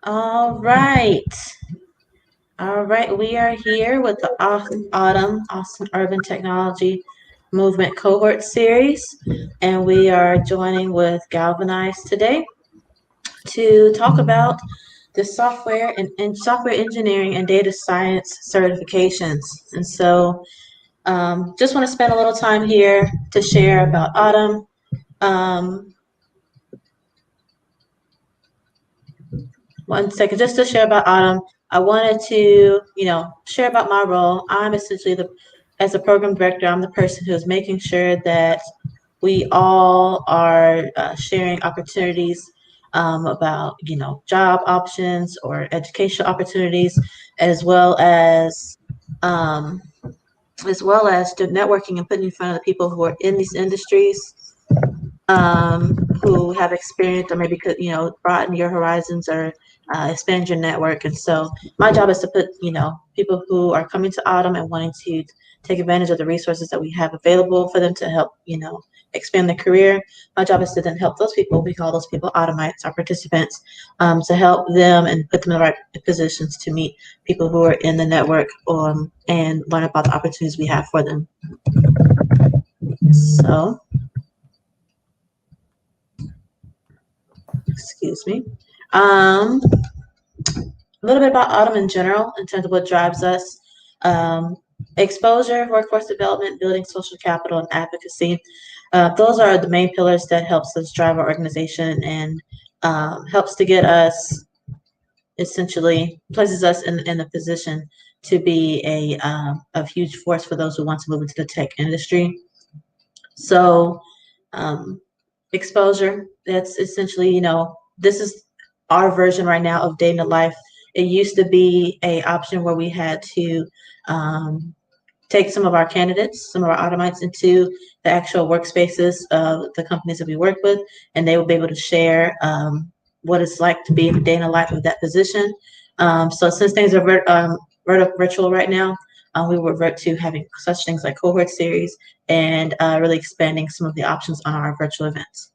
All right. All right. We are here with the Austin Urban Technology Movement Cohort Series, and we are joining with Galvanize today to talk about the software and software engineering and data science certifications. And so, just want to spend a little time here to share about Autumn. Um, One second, just to share about Autumn. I wanted to, share about my role. I'm essentially as a program director, I'm the person who's making sure that we all are sharing opportunities about, job options or educational opportunities, as well as, um, the networking and putting in front of the people who are in these industries, who have experience or maybe could, broaden your horizons or expand your network. And so my job is to put, people who are coming to Autumn and wanting to take advantage of the resources that we have available for them to help, expand their career. My job is to then help those people. We call those people Automites, our participants, to help them and put them in the right positions to meet people who are in the network, and learn about the opportunities we have for them. So, excuse me. A little bit about Autumn in general in terms of what drives us. Um, Exposure, workforce development, building social capital, and advocacy. Those are the main pillars that helps us drive our organization and helps to get us, essentially places us in a position to be a huge force for those who want to move into the tech industry. So, um, exposure, that's essentially, this is our version right now of day in the life. It used to be a option where we had to take some of our candidates, some of our Automites, into the actual workspaces of the companies that we work with, and they will be able to share what it's like to be in the day in the life of that position. So since things are virtual right now, we will revert to having such things like cohort series and really expanding some of the options on our virtual events.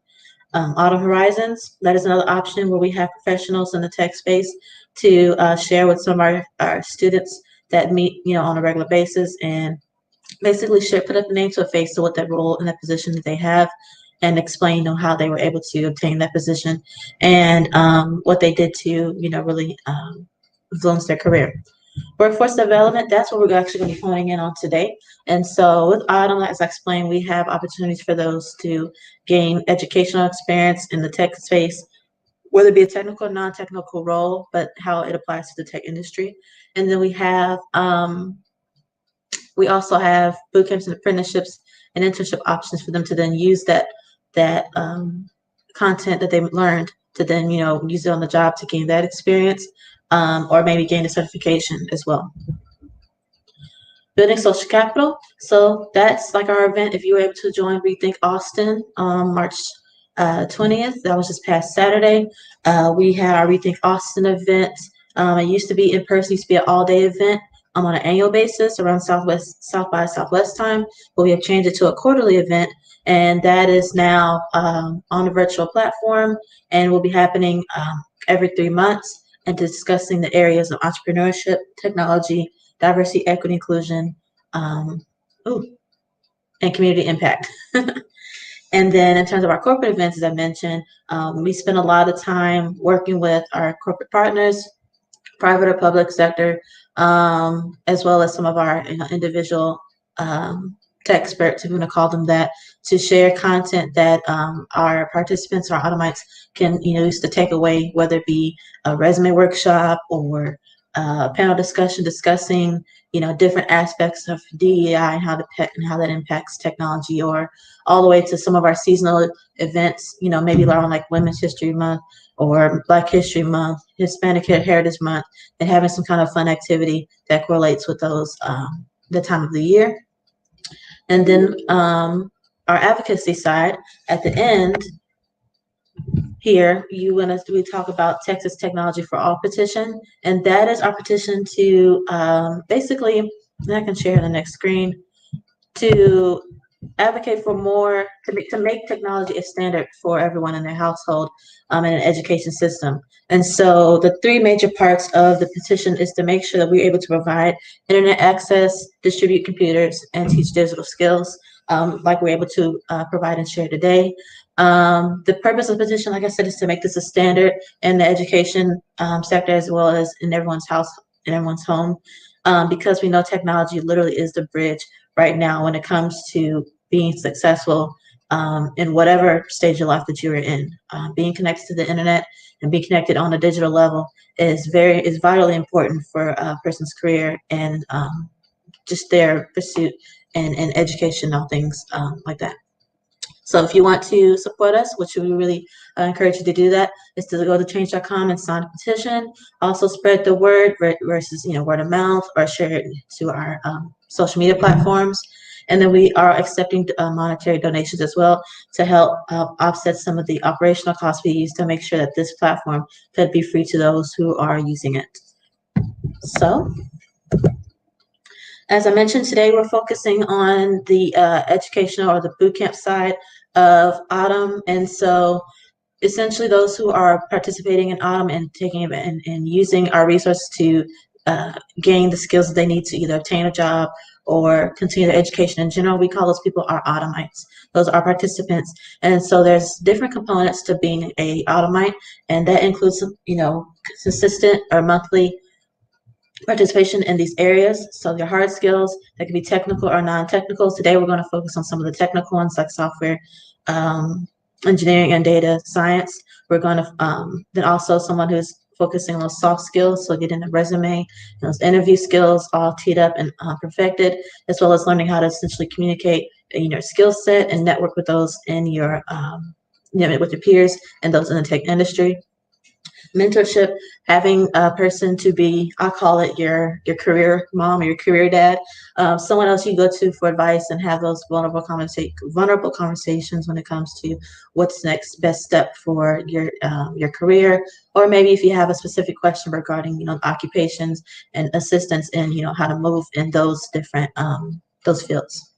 Autumn Horizons, that is another option where we have professionals in the tech space to share with some of our students that meet, on a regular basis, and basically put up a name to a face to what that role and that position that they have, and explain, how they were able to obtain that position and what they did to, really influence their career. Workforce development, that's what we're actually going to be honing in on today. And so with Autumn, as I explained, we have opportunities for those to gain educational experience in the tech space, whether it be a technical or non-technical role, but how it applies to the tech industry. And then we also have boot camps and apprenticeships and internship options for them to then use that content that they learned to then, use it on the job to gain that experience, or maybe gain a certification as well. Building social capital. So that's like our event. If you were able to join Rethink Austin on March 20th, that was just past Saturday. We had our Rethink Austin event. It used to be in person, used to be an all-day event on an annual basis around South by Southwest time, but we have changed it to a quarterly event, and that is now on a virtual platform and will be happening every 3 months, and discussing the areas of entrepreneurship, technology, diversity, equity, inclusion, um, and community impact. And then in terms of our corporate events, as I mentioned, we spend a lot of time working with our corporate partners, private or public sector, as well as some of our individual tech experts, if you want to call them that, to share content that our participants, our Automites, can use to take away, whether it be a resume workshop or a panel discussion discussing different aspects of DEI and how that impacts technology, or all the way to some of our seasonal events, maybe around like Women's History Month or Black History Month, Hispanic Heritage Month, and having some kind of fun activity that correlates with those the time of the year. And then our advocacy side at the end here, we talk about Texas Technology for All petition, and that is our petition to basically, and I can share the next screen, to advocate for more to make technology a standard for everyone in their household and an education system. And so the three major parts of the petition is to make sure that we're able to provide internet access, distribute computers, and teach digital skills like we're able to provide and share today. The purpose of the petition, like I said, is to make this a standard in the education sector as well as in everyone's house, in everyone's home, because we know technology literally is the bridge right now when it comes to being successful in whatever stage of life that you are in. Being connected to the internet and being connected on a digital level is vitally important for a person's career and just their pursuit and educational things like that. So if you want to support us, which we really encourage you to do that, is to go to change.com and sign a petition. Also spread the word versus word of mouth, or share it to our social media platforms. And then we are accepting monetary donations as well to help offset some of the operational costs we use to make sure that this platform could be free to those who are using it. So, as I mentioned, today we're focusing on the educational or the bootcamp side of AUTM. And so essentially those who are participating in AUTM and taking and using our resources to gain the skills that they need to either obtain a job or continue their education in general, we call those people our AUTMites. Those are participants. And so there's different components to being a AUTMite, and that includes, consistent or monthly participation in these areas. So your hard skills, that can be technical or non-technical. Today we're going to focus on some of the technical ones like software engineering and data science. We're going to then also someone who's focusing on those soft skills, so getting the resume, those interview skills all teed up and perfected, as well as learning how to essentially communicate your skill set and network with those in your with your peers and those in the tech industry. Mentorship, having a person to be, I call it your career mom or your career dad, someone else you go to for advice and have those vulnerable conversations when it comes to what's next best step for your career, or maybe if you have a specific question regarding occupations and assistance in how to move in those different those fields.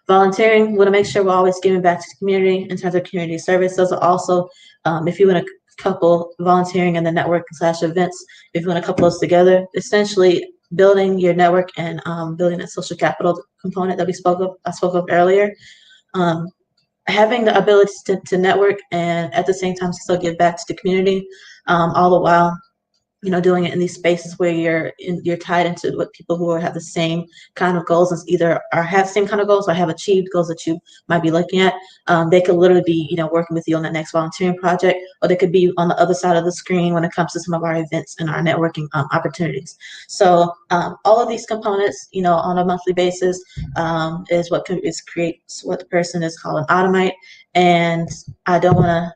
Volunteering, we want to make sure we're always giving back to the community in terms of community service. Those are also, if you want to couple volunteering and the network/events, if you want to couple those together, essentially building your network and building that social capital component that I spoke of earlier. Having the ability to network and at the same time still give back to the community, all the while doing it in these spaces where you're tied into what people who have the same kind of goals as either have the same kind of goals or have achieved goals that you might be looking at. They could literally be, working with you on that next volunteering project, or they could be on the other side of the screen when it comes to some of our events and our networking opportunities. So all of these components, on a monthly basis, is what creates what the person is called an AUTMite. And I don't want to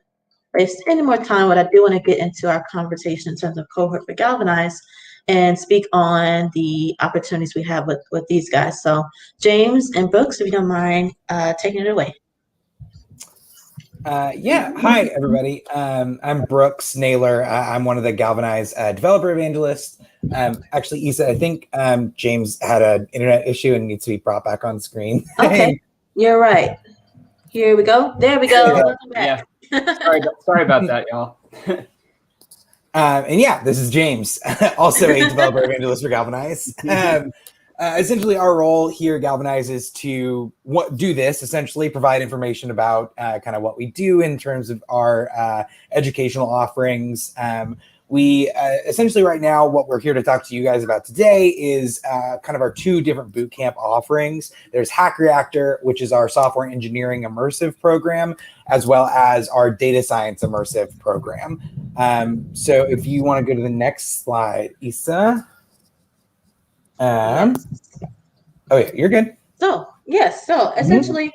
waste any more time, but I do want to get into our conversation in terms of Cohort for Galvanize and speak on the opportunities we have with these guys. So James and Brooks, if you don't mind taking it away. Yeah, hi everybody. I'm Brooks Naylor. I'm one of the Galvanize developer evangelists. Actually, Issa, I think James had an internet issue and needs to be brought back on screen. Okay, you're right. Here we go. There we go. Welcome back. Yeah. Sorry about that, y'all. And yeah, this is James, also a developer evangelist for Galvanize. Essentially, our role here at Galvanize is to do this, essentially provide information about kind of what we do in terms of our educational offerings. We essentially right now, what we're here to talk to you guys about today is kind of our two different bootcamp offerings. There's Hack Reactor, which is our software engineering immersive program, as well as our data science immersive program. So if you want to go to the next slide, Issa. Oh yeah, you're good. So yes, so essentially,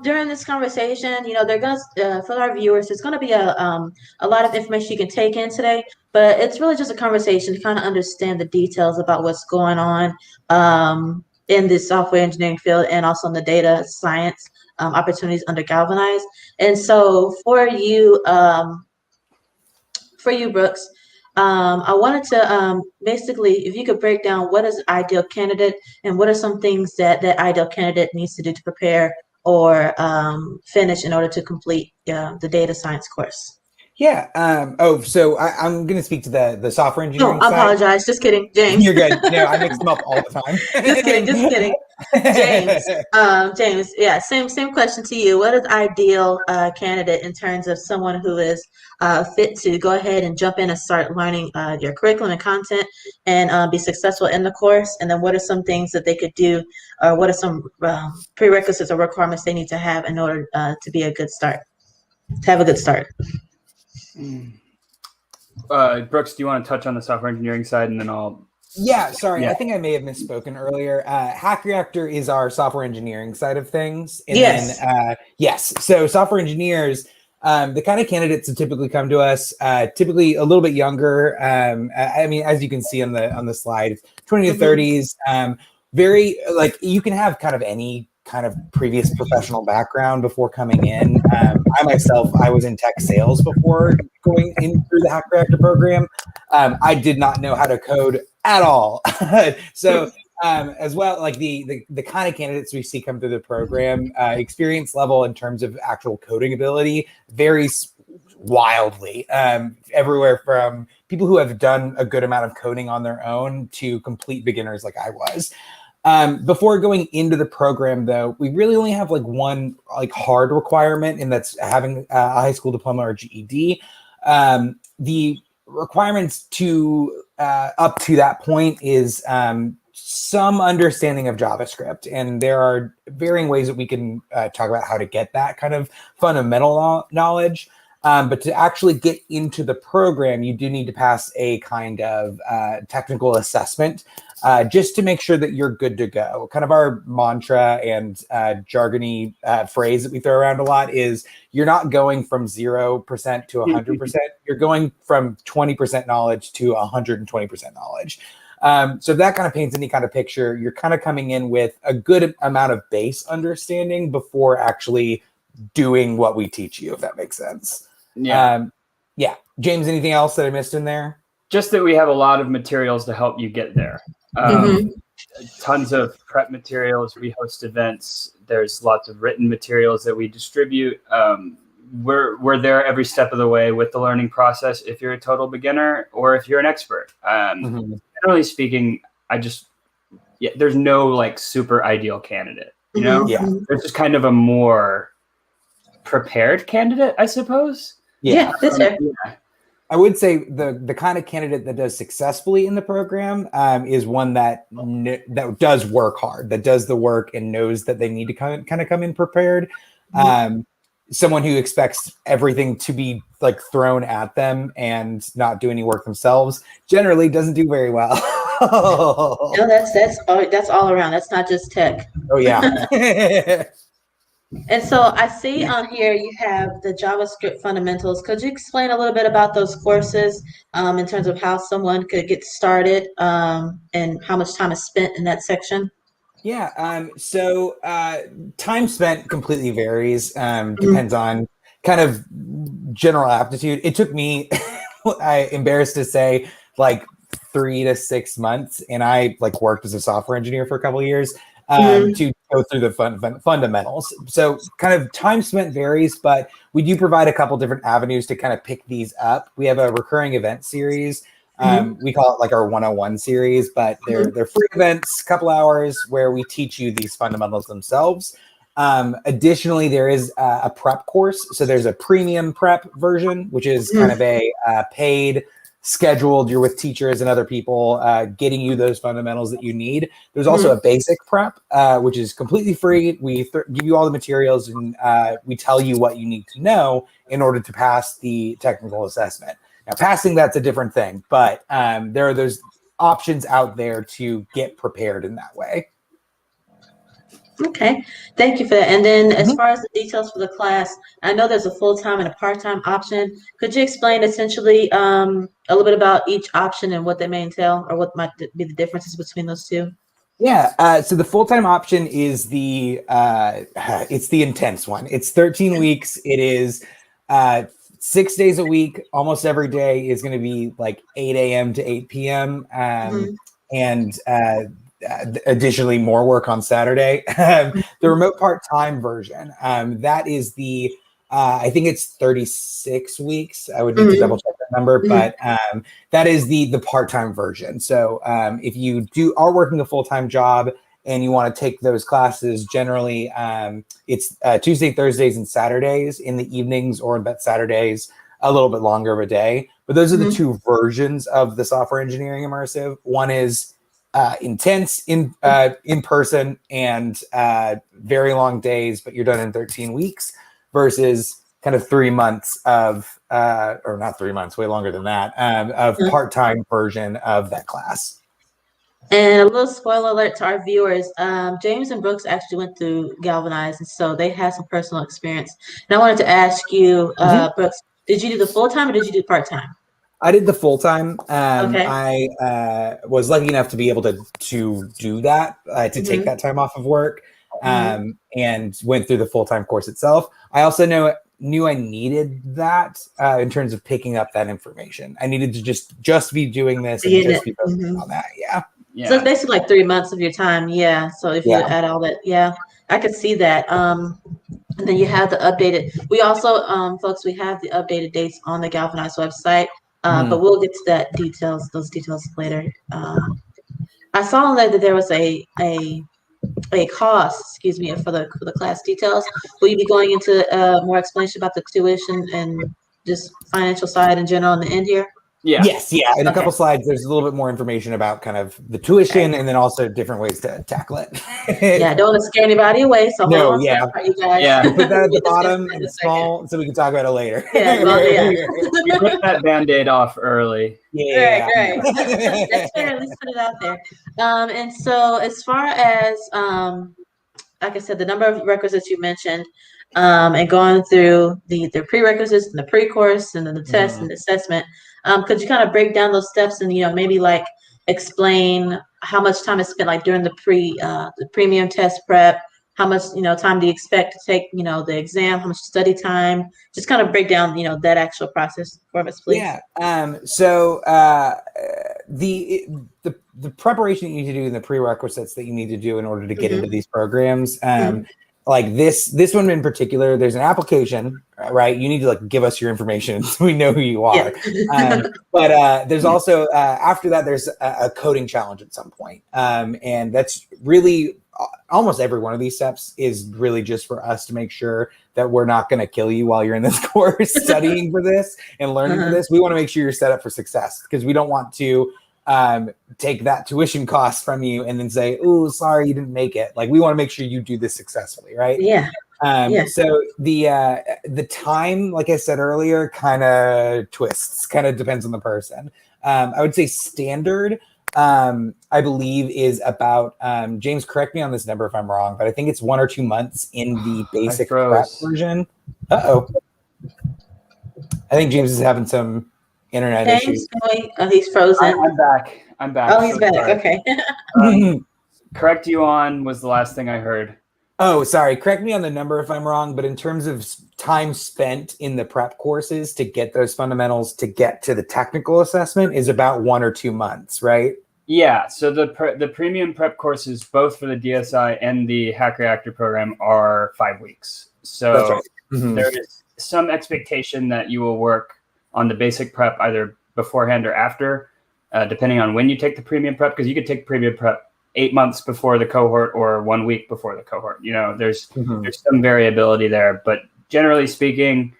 during this conversation, they're gonna for our viewers, it's gonna be a lot of information you can take in today, but it's really just a conversation to kind of understand the details about what's going on in the software engineering field and also in the data science opportunities under Galvanize. And so for you, Brooks, I wanted to basically, if you could break down what is an ideal candidate and what are some things that that ideal candidate needs to do to prepare or finish in order to complete the data science course. Yeah. So I'm going to speak to the software Oh, engineering I side. apologize. Just kidding, James. You're good. No, I mix them up all the time. Just kidding. Just kidding. James, James, yeah, same question to you. What is ideal candidate in terms of someone who is fit to go ahead and jump in and start learning your curriculum and content and be successful in the course? And then what are some things that they could do, or what are some prerequisites or requirements they need to have in order to be a good start, to have a good start? Brooks, do you want to touch on the software engineering side, and then I'll? Yeah, sorry. Yeah. I think I may have misspoken earlier. Hack Reactor is our software enginering side of things. And Yes. then, yes. So software engineers, the kind of candidates that typically come to us, typically a little bit younger. I mean, as you can see on the slide, 20 to 30s. Very like you can have kind of any kind of previous professional background before coming in. I was in tech sales before going in through the Hack Reactor program. I did not know how to code at all. So as well, like the kind of candidates we see come through the program, experience level in terms of actual coding ability varies wildly. Everywhere from people who have done a good amount of coding on their own to complete beginners like I was. Before going into the program, though, we really only have like one like hard requirement, and that's having a high school diploma or GED. The requirements to up to that point is some understanding of JavaScript, and there are varying ways that we can talk about how to get that kind of fundamental knowledge. But to actually get into the program, you do need to pass a kind of technical assessment just to make sure that you're good to go. Kind of our mantra and jargony phrase that we throw around a lot is you're not going from 0% to 100%. You're going from 20% knowledge to 120% knowledge. So that kind of paints any kind of picture. You're kind of coming in with a good amount of base understanding before actually doing what we teach you, if that makes sense. Yeah. Yeah. James, anything else that I missed in there? Just that we have a lot of materials to help you get there. Tons of prep materials. We host events. There's lots of written materials that we distribute. We're there every step of the way with the learning process if you're a total beginner or if you're an expert. Generally speaking, there's no like super ideal candidate. You know, there's just kind of a more prepared candidate, I suppose. Yeah, that's fair. I would say the kind of candidate that does successfully in the program is one that does work hard, that does the work and knows that they need to kind of come in prepared. Someone who expects everything to be like thrown at them and not do any work themselves generally doesn't do very well. No, that's all around. That's not just tech. Oh yeah. And so I see on here you have the JavaScript fundamentals. Could you explain a little bit about those courses in terms of how someone could get started and how much time is spent in that section? Yeah. So time spent completely varies. Depends on kind of general aptitude. It took me, I'm embarrassed to say, like 3 to 6 months, and I like worked as a software engineer for a couple of years. To go through the fundamentals. So kind of time spent varies, but we do provide a couple different avenues to kind of pick these up. We have a recurring event series. We call it like our 101 series, but they're free events, couple hours where we teach you these fundamentals themselves. Additionally, there is a prep course. So there's a premium prep version, which is kind of a paid scheduled, you're with teachers and other people getting you those fundamentals that you need. There's also a basic prep, which is completely free. We give you all the materials and we tell you what you need to know in order to pass the technical assessment. Now, passing, that's a different thing, but there are those options out there to get prepared in that way. Okay, thank you for that. And then as far as the details for the class, I know there's a full-time and a part-time option. Could you explain essentially a little bit about each option and what they may entail or what might be the differences between those two? Yeah, so the full-time option is it's the intense one. It's 13 weeks. It is 6 days a week, almost every day is going to be like 8 a.m. to 8 p.m. And additionally, more work on Saturday. The remote part-time version, that is the, I think it's 36 weeks. I would need to double check that number, but that is the part-time version. So if you are working a full-time job and you want to take those classes, generally it's Tuesday, Thursdays, and Saturdays in the evenings, or that Saturdays a little bit longer of a day. But those are the two versions of the software engineering immersive. One is intense in person and very long days, but you're done in 13 weeks, versus kind of 3 months of, or not 3 months, way longer than that, of part-time version of that class. And a little spoiler alert to our viewers, James and Brooks actually went through Galvanize, and so they had some personal experience. And I wanted to ask you, Brooks, did you do the full-time or did you do part-time? I did the full-time. Okay. I was lucky enough to be able to do that, to take that time off of work, and went through the full-time course itself. I also knew I needed that in terms of picking up that information. I needed to just be doing this and just be focusing on that. Yeah. So it's basically like 3 months of your time. Yeah. So if you add all that, I could see that. And then you have the updated. We also, folks, we have the updated dates on the Galvanize website, but we'll get to those details later. I saw that there was a cost, for the class details. Will you be going into more explanation about the tuition and just financial side in general in the end here? Yes. In a couple slides, there's a little bit more information about kind of the tuition and then also different ways to tackle it. Don't want to scare anybody away. So you guys. Put that at the bottom and small so we can talk about it later. You put that Band-Aid off early. Right. That's fair. At least put it out there. And so as far as, like I said, the number of requisites you mentioned, and going through the prerequisites and the pre-course and then the test and the assessment, could you kind of break down those steps and, maybe like explain how much time is spent like during the premium test prep, how much, time do you expect to take, the exam, how much study time, just kind of break down, that actual process for us, please. So the preparation you need to do and the prerequisites that you need to do in order to get into these programs, like this one in particular, there's an application, right? You need to like give us your information so we know who you are. But there's also after that, there's a coding challenge at some point, and that's really almost every one of these steps is really just for us to make sure that we're not going to kill you while you're in this course studying for this and learning for this. We want to make sure you're set up for success, because we don't want to take that tuition cost from you and then say, "Oh, sorry, you didn't make it." Like, we want to make sure you do this successfully, right? So the time, like I said earlier, kind of twists, kind of depends on the person. I would say standard, I believe, is about, James, correct me on this number if I'm wrong, but I think it's 1 or 2 months in the basic prep version. I think James is having some internet issues. Oh, he's frozen. I'm back. Oh, he's back. Okay. Correct you on was the last thing I heard. Oh, sorry. Correct me on the number if I'm wrong, but in terms of time spent in the prep courses to get those fundamentals to get to the technical assessment is about 1 or 2 months, right? Yeah. So the premium prep courses, both for the DSI and the Hack Reactor program, are 5 weeks. So that's right. There is some expectation that you will work on the basic prep either beforehand or after, depending on when you take the premium prep, because you could take premium prep 8 months before the cohort or 1 week before the cohort. There's some variability there, but generally speaking,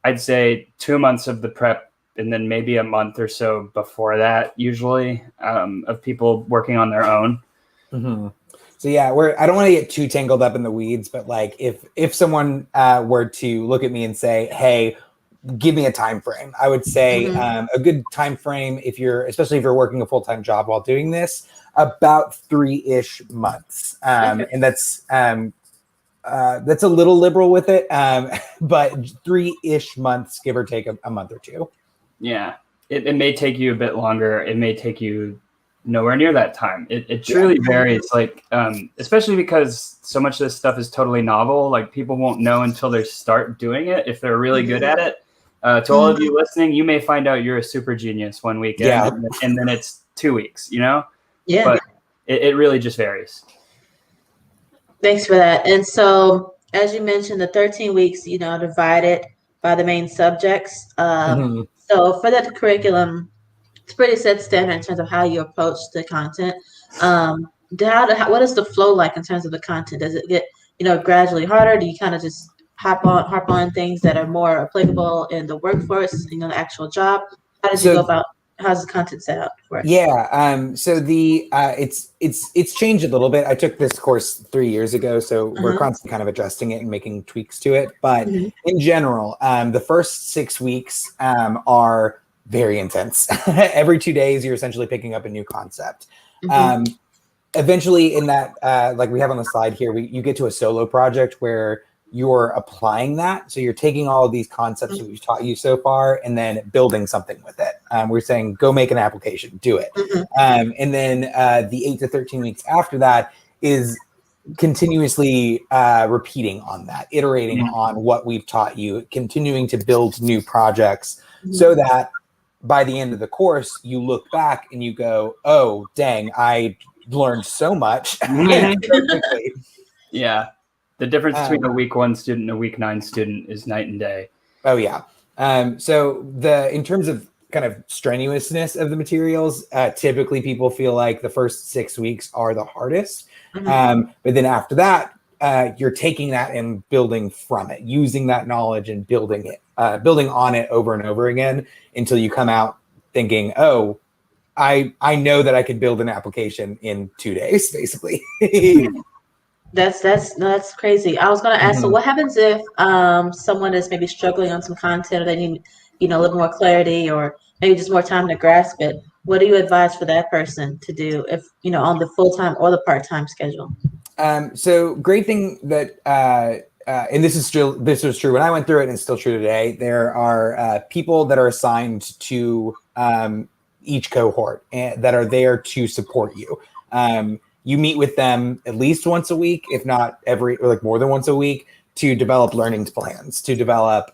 I'd say 2 months of the prep and then maybe a month or so before that, usually, of people working on their own. So I don't want to get too tangled up in the weeds, but like if someone were to look at me and say, "Hey, give me a time frame," I would say a good time frame, especially if you're working a full-time job while doing this, about 3-ish months. And that's a little liberal with it, but 3-ish months, give or take a month or two. Yeah, it may take you a bit longer. It may take you nowhere near that time. It truly varies, like, especially because so much of this stuff is totally novel. Like, people won't know until they start doing it if they're really good at it. To all of you listening, you may find out you're a super genius one weekend, and then it's 2 weeks, Yeah. But it really just varies. Thanks for that. And so, as you mentioned, the 13 weeks, divided by the main subjects. So for that curriculum, it's pretty set standard in terms of how you approach the content. What is the flow like in terms of the content? Does it get, gradually harder? Do you kind of just harp on things that are more applicable in the workforce, the actual job? How did you go about? How's the content set up for it? Yeah. So it's changed a little bit. I took this course 3 years ago, so we're constantly kind of adjusting it and making tweaks to it. But in general, the first 6 weeks are very intense. Every 2 days, you're essentially picking up a new concept. Eventually, in that, like we have on the slide here, you get to a solo project where you're applying that. So you're taking all of these concepts that we've taught you so far and then building something with it. We're saying, go make an application, do it. And then the 8 to 13 weeks after that is continuously repeating on that, iterating on what we've taught you, continuing to build new projects so that by the end of the course, you look back and you go, oh, dang, I learned so much. Yeah. The difference between a week 1 student and a week 9 student is night and day. Oh yeah. So in terms of kind of strenuousness of the materials, typically people feel like the first 6 weeks are the hardest. But then after that, you're taking that and building from it, using that knowledge and building on it over and over again until you come out thinking, oh, I know that I could build an application in 2 days, basically. That's crazy. I was going to ask, so what happens if someone is maybe struggling on some content, or they need, a little more clarity, or maybe just more time to grasp it? What do you advise for that person to do if, on the full-time or the part-time schedule? So great thing that, and this was true when I went through it and it's still true today. There are people that are assigned to each cohort and that are there to support you. You meet with them at least once a week, if not more than once a week, to develop learning plans, to develop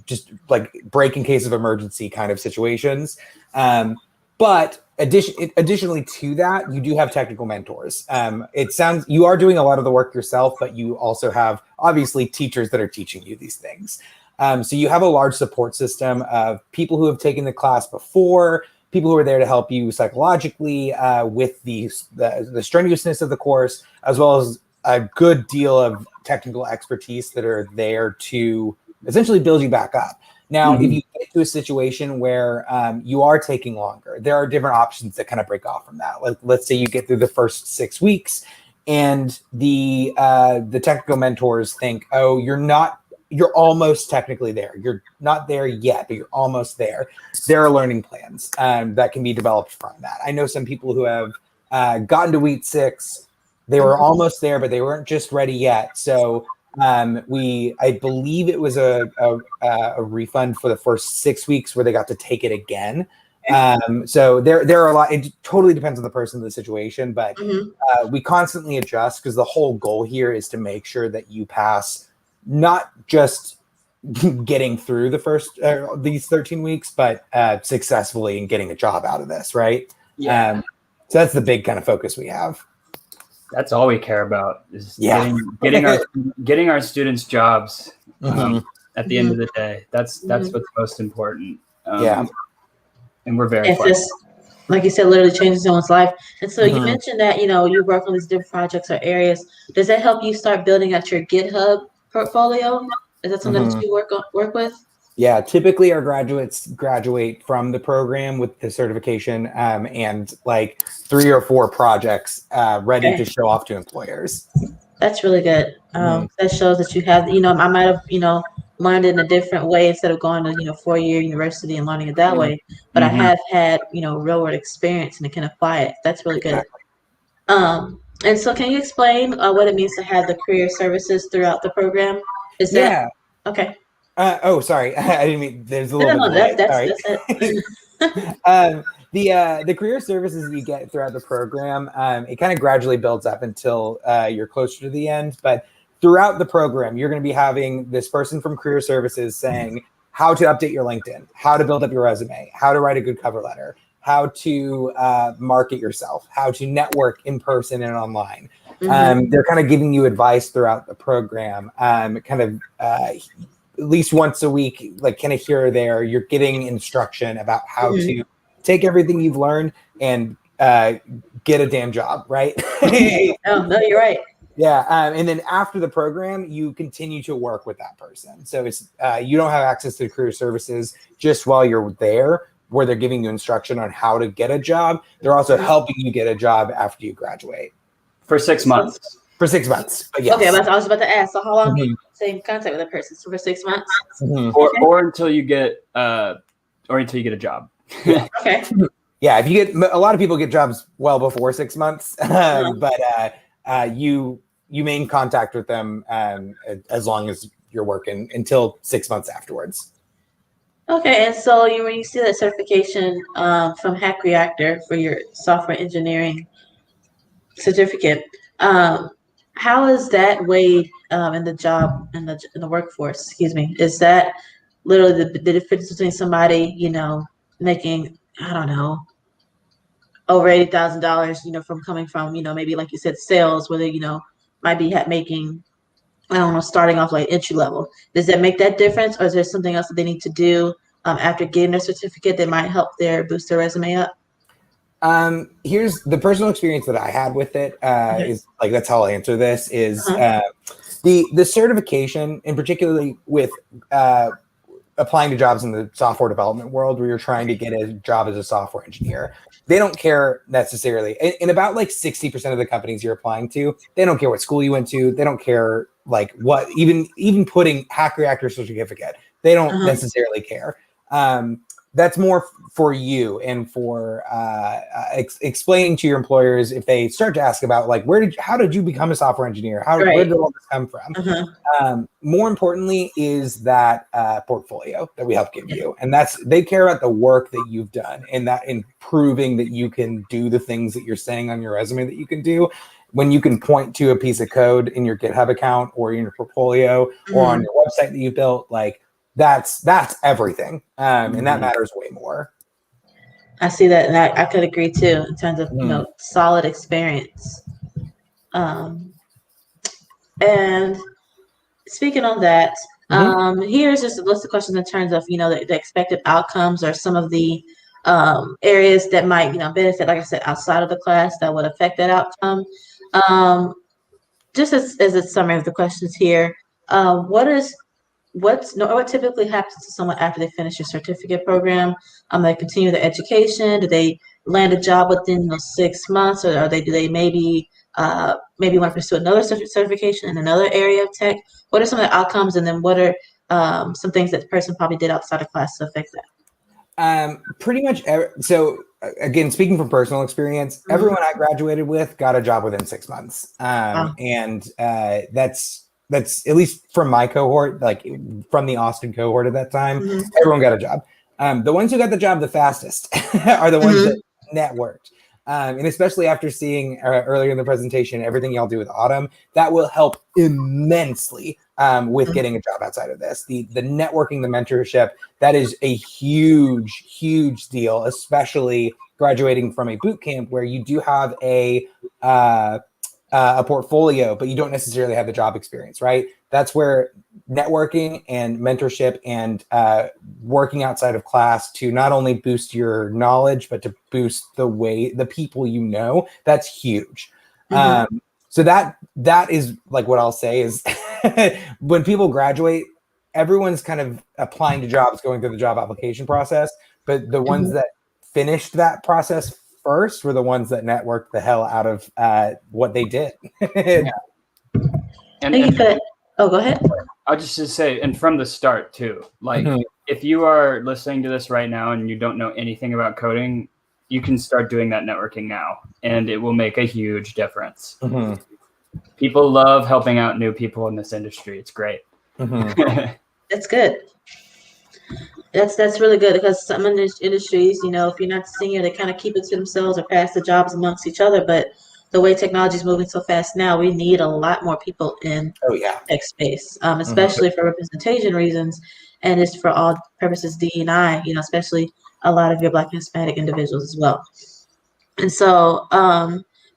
just like break in case of emergency kind of situations. But additionally to that, you do have technical mentors. You are doing a lot of the work yourself, but you also have obviously teachers that are teaching you these things. So you have a large support system of people who have taken the class before, people who are there to help you psychologically with the strenuousness of the course, as well as a good deal of technical expertise that are there to essentially build you back up. Now, if you get to a situation where you are taking longer, there are different options that kind of break off from that. Like, let's say you get through the first 6 weeks and the technical mentors think, oh, you're almost technically there. You're not there yet, but you're almost there. There are learning plans that can be developed from that. I know some people who have gotten to week 6. They were almost there, but they weren't just ready yet. So I believe it was a refund for the first 6 weeks where they got to take it again. So there are a lot. It totally depends on the person, the situation, but we constantly adjust because the whole goal here is to make sure that you pass not just getting through the first these 13 weeks, but successfully and getting a job out of this, right? So that's the big kind of focus we have. That's all we care about is getting our students jobs at the end of the day. That's what's most important. And we're very flexible. Like you said, literally changes someone's life. And so you mentioned that, you work on these different projects or areas. Does that help you start building out your GitHub portfolio? Is that something that you work with? Yeah, typically our graduates graduate from the program with the certification and like 3 or 4 projects ready to show off to employers. That's really good. That shows that you have, I might have, learned it in a different way instead of going to, 4-year university and learning it that way. But I have had, real world experience and I can apply it. That's really good. And so can you explain what it means to have the career services throughout the program? Is that okay? Oh, sorry. I didn't mean. There's a little bit. That's it. The career services you get throughout the program, it kind of gradually builds up until you're closer to the end. But throughout the program, you're going to be having this person from career services saying how to update your LinkedIn, how to build up your resume, how to write a good cover letter, how to market yourself, how to network in person and online. They're kind of giving you advice throughout the program, at least once a week, like kind of here or there, you're getting instruction about how to take everything you've learned and get a damn job, right? Oh, no, you're right. Yeah, and then after the program, you continue to work with that person. So it's you don't have access to career services just while you're there, where they're giving you instruction on how to get a job. They're also helping you get a job after you graduate. For 6 months. For 6 months. But yes. Okay, I was about to ask. So how long do you stay in contact with that person? So for 6 months? Or until you get a job. Okay. Yeah, if you get a lot of people get jobs well before 6 months, but you may in contact with them as long as you're working until 6 months afterwards. Okay, and so when you see that certification from Hack Reactor for your software engineering certificate, how is that weighed in the job in the workforce? Excuse me. Is that literally the difference between somebody making, I don't know, over $80,000 from coming from maybe like you said sales, where they might be making, I don't know, starting off like entry level? Does that make that difference, or is there something else that they need to do after getting their certificate that might help boost their resume up? Here's the personal experience that I had with it. Is like, that's how I'll answer this. Is the certification, and particularly with applying to jobs in the software development world, where you're trying to get a job as a software engineer, they don't care necessarily. In about like 60% of the companies you're applying to, they don't care what school you went to. They don't care like what, even putting Hack Reactor certificate, they don't necessarily care. That's more for you and for explaining to your employers if they start to ask about like, how did you become a software engineer? Where did all this come from? More importantly is that portfolio that we help give you. And they care about the work that you've done and that in proving that you can do the things that you're saying on your resume that you can do. When you can point to a piece of code in your GitHub account or in your portfolio or on your website that you built, like, that's everything, and that matters way more. I see that, and I could agree too in terms of solid experience. And speaking on that, here's just a list of questions in terms of the expected outcomes or some of the areas that might benefit, like I said, outside of the class that would affect that outcome. Just as a summary of the questions here, what typically happens to someone after they finish your certificate program? They continue their education? Do they land a job within those 6 months, or do they maybe want to pursue another certification in another area of tech? What are some of the outcomes, and then what are some things that the person probably did outside of class to affect that? Pretty much. So again, speaking from personal experience, everyone I graduated with got a job within 6 months, and that's at least from my cohort, like from the Austin cohort at that time, everyone got a job. The ones who got the job the fastest are the ones that networked. And especially after seeing earlier in the presentation, everything y'all do with Autumn, that will help immensely with getting a job outside of this. The networking, the mentorship, that is a huge, huge deal, especially graduating from a boot camp where you do have a portfolio, but you don't necessarily have the job experience, right? That's where networking and mentorship and working outside of class to not only boost your knowledge, but to boost the people you know, that's huge. So that is like what I'll say is when people graduate, everyone's kind of applying to jobs, going through the job application process, but the ones that finished that process first were the ones that networked the hell out of what they did. Go ahead. I'll just say, and from the start too, like if you are listening to this right now and you don't know anything about coding, you can start doing that networking now, and it will make a huge difference. People love helping out new people in this industry. It's great. That's good. That's really good, because some industries, if you're not senior, they kind of keep it to themselves or pass the jobs amongst each other. But the way technology is moving so fast now, we need a lot more people in tech space, especially for representation reasons, and it's for all purposes D&I, especially a lot of your Black and Hispanic individuals as well. And so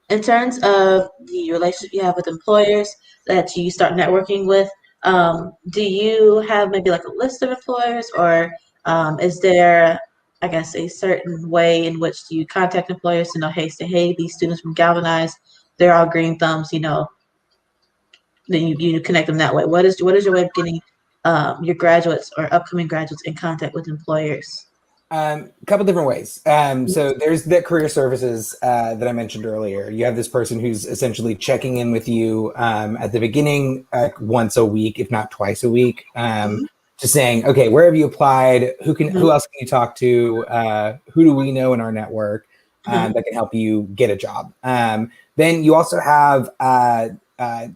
in terms of the relationship you have with employers that you start networking with, do you have maybe like a list of employers, or is there, I guess, a certain way in which you contact employers to know, hey, these students from Galvanize, they're all green thumbs, then you connect them that way. What is your way of getting your graduates or upcoming graduates in contact with employers? A couple different ways. So there's the career services that I mentioned earlier. You have this person who's essentially checking in with you at the beginning, once a week, if not twice a week, just saying, okay, where have you applied? Who else can you talk to? Who do we know in our network that can help you get a job? Then you also have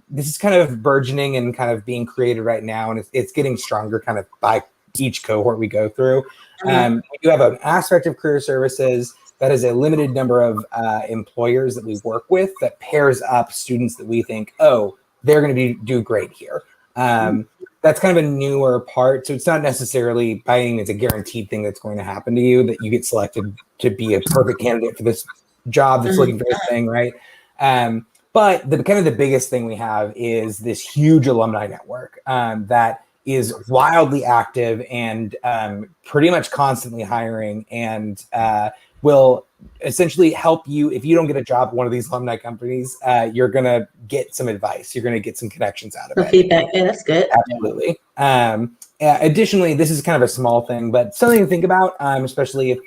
this is kind of burgeoning and kind of being created right now, and it's getting stronger kind of by each cohort we go through. We do have an aspect of career services that is a limited number of employers that we work with that pairs up students that we think, oh, they're going to do great here. That's kind of a newer part. So it's not necessarily by any means a guaranteed thing that's going to happen to you, that you get selected to be a perfect candidate for this job that's looking for this thing, right? But the kind of the biggest thing we have is this huge alumni network that is wildly active and pretty much constantly hiring, and will essentially help you. If you don't get a job at one of these alumni companies, you're going to get some advice. You're going to get some connections out of it. Feedback. Yeah, that's good. Absolutely. Additionally, this is kind of a small thing, but something to think about, especially if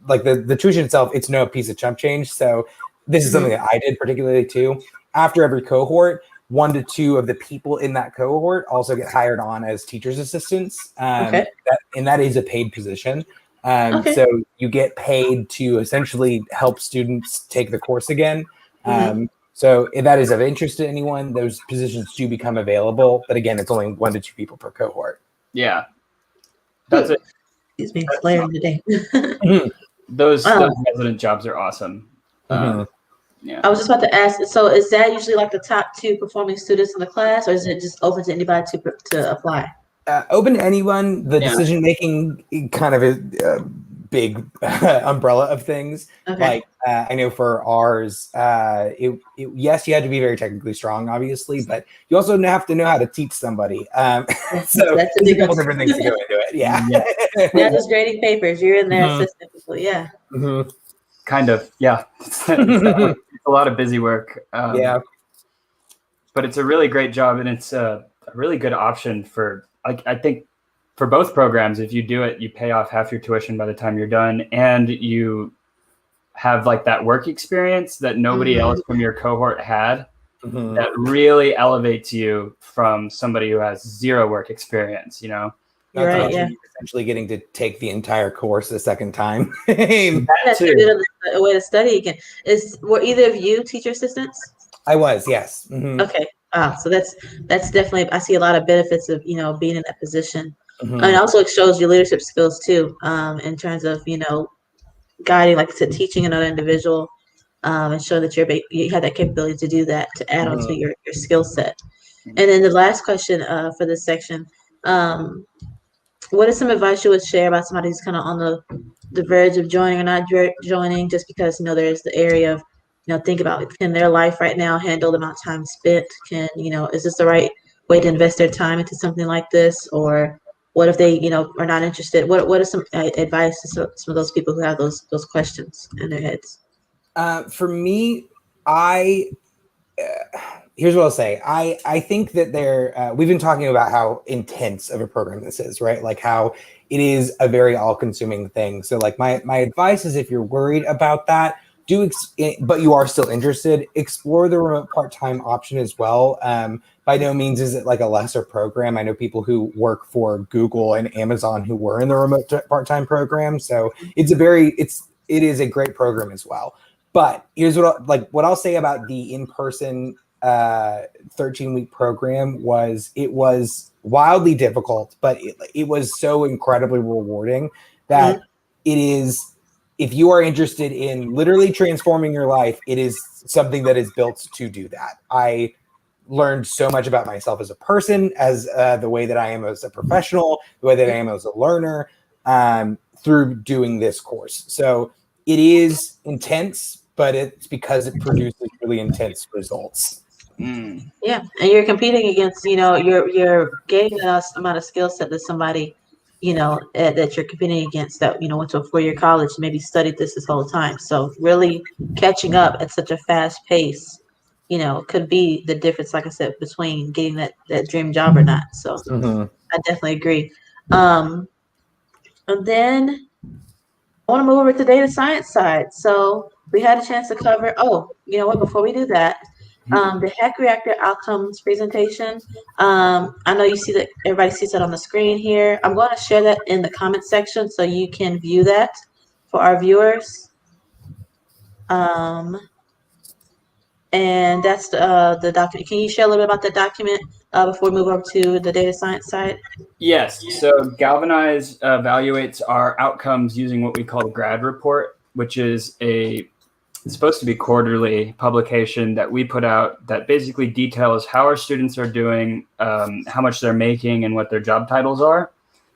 like the tuition itself, it's no piece of chump change. So this is something that I did particularly too. After every cohort, 1 to 2 of the people in that cohort also get hired on as teacher's assistants. And that is a paid position. So you get paid to essentially help students take the course again. So if that is of interest to anyone, those positions do become available. But again, it's only 1 to 2 people per cohort. Yeah. That's it. He's being flared today. Those resident jobs are awesome. Yeah. I was just about to ask, so is that usually like the top 2 performing students in the class, or is it just open to anybody to apply? Open to anyone. The decision-making kind of is a big umbrella of things. Like I know for ours, yes, you had to be very technically strong, obviously, but you also have to know how to teach somebody. So that's there's a couple different things to go into it. Yeah. Not just grading papers. You're in there assisting people. Yeah. Kind of. Yeah. It's a lot of busy work. But it's a really great job, and it's a really good option for, I think, for both programs. If you do it, you pay off half your tuition by the time you're done, and you have like that work experience that nobody else from your cohort had. That really elevates you from somebody who has 0 work experience, You're right, yeah. Essentially getting to take the entire course a second time. That's a way to study again. Were either of you teacher assistants? I was, yes. Okay. So that's definitely, I see a lot of benefits of, being in that position. And also it shows your leadership skills too, in terms of, guiding, like I said, teaching another individual, and show that you have that capability to do that, to add on to your skill set. And then the last question for this section, what is some advice you would share about somebody who's kind of on the verge of joining or not joining, just because, there's the area of, think about, can their life right now handle the amount of time spent? Is this the right way to invest their time into something like this? Or what if they, are not interested? What are some advice to some of those people who have those questions in their heads? For me, here's what I'll say. I think that we've been talking about how intense of a program this is, right? Like how it is a very all-consuming thing. So like my advice is, if you're worried about that, but you are still interested, explore the remote part-time option as well. By no means is it like a lesser program. I know people who work for Google and Amazon who were in the remote part-time program. So it is a great program as well. But here's what I'll say about the in-person 13-week program was, it was wildly difficult, but it was so incredibly rewarding that it is if you are interested in literally transforming your life, it is something that is built to do that. I learned so much about myself as a person, as the way that I am as a professional, the way that I am as a learner, through doing this course. So it is intense, but it's because it produces really intense results. Yeah, and you're competing against, you're gaining that amount of skill set that somebody, that you're competing against that, went to a 4-year college, maybe studied this whole time. So really catching up at such a fast pace, could be the difference, like I said, between getting that dream job or not. So I definitely agree. And then I want to move over to the data science side. So we had a chance to cover, you know what, before we do that, the Hack Reactor outcomes presentation. I know you see that, everybody sees that on the screen here. I'm going to share that in the comment section so you can view that for our viewers. And that's the document. Can you share a little bit about that document before we move over to the data science side? Yes. So Galvanize evaluates our outcomes using what we call the grad report, which is it's supposed to be quarterly publication that we put out that basically details how our students are doing, how much they're making, and what their job titles are.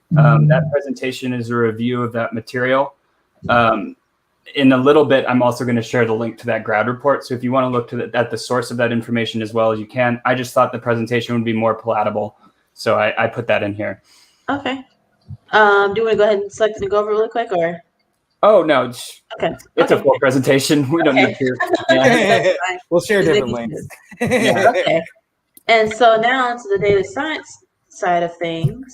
That presentation is a review of that material. In a little bit, I'm also going to share the link to that grad report. So if you want to look at the source of that information as well as you can, I just thought the presentation would be more palatable. So I put that in here. Okay. Do you want to go ahead and select and go over really quick, or? Oh, no. It's a full presentation. We don't need to. Yeah. We'll share different links. Okay. And so now onto the data science side of things.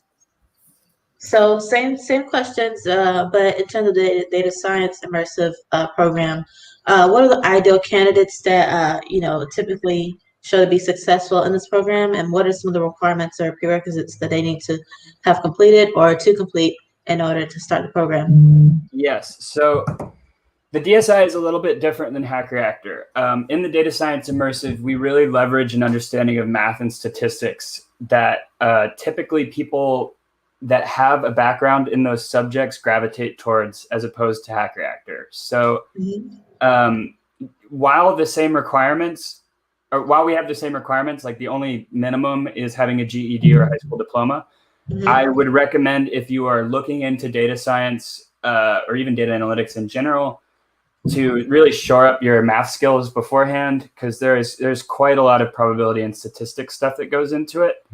So same questions, but in terms of the data science immersive program, what are the ideal candidates that typically show to be successful in this program, and what are some of the requirements or prerequisites that they need to have completed or to complete in order to start the program? Yes. So the DSI is a little bit different than Hack Reactor. In the data science immersive, we really leverage an understanding of math and statistics that typically people that have a background in those subjects gravitate towards, as opposed to Hack Reactor. So while we have the same requirements, like the only minimum is having a GED or a high school diploma, I would recommend, if you are looking into data science or even data analytics in general, to really shore up your math skills beforehand, because there's quite a lot of probability and statistics stuff that goes into it.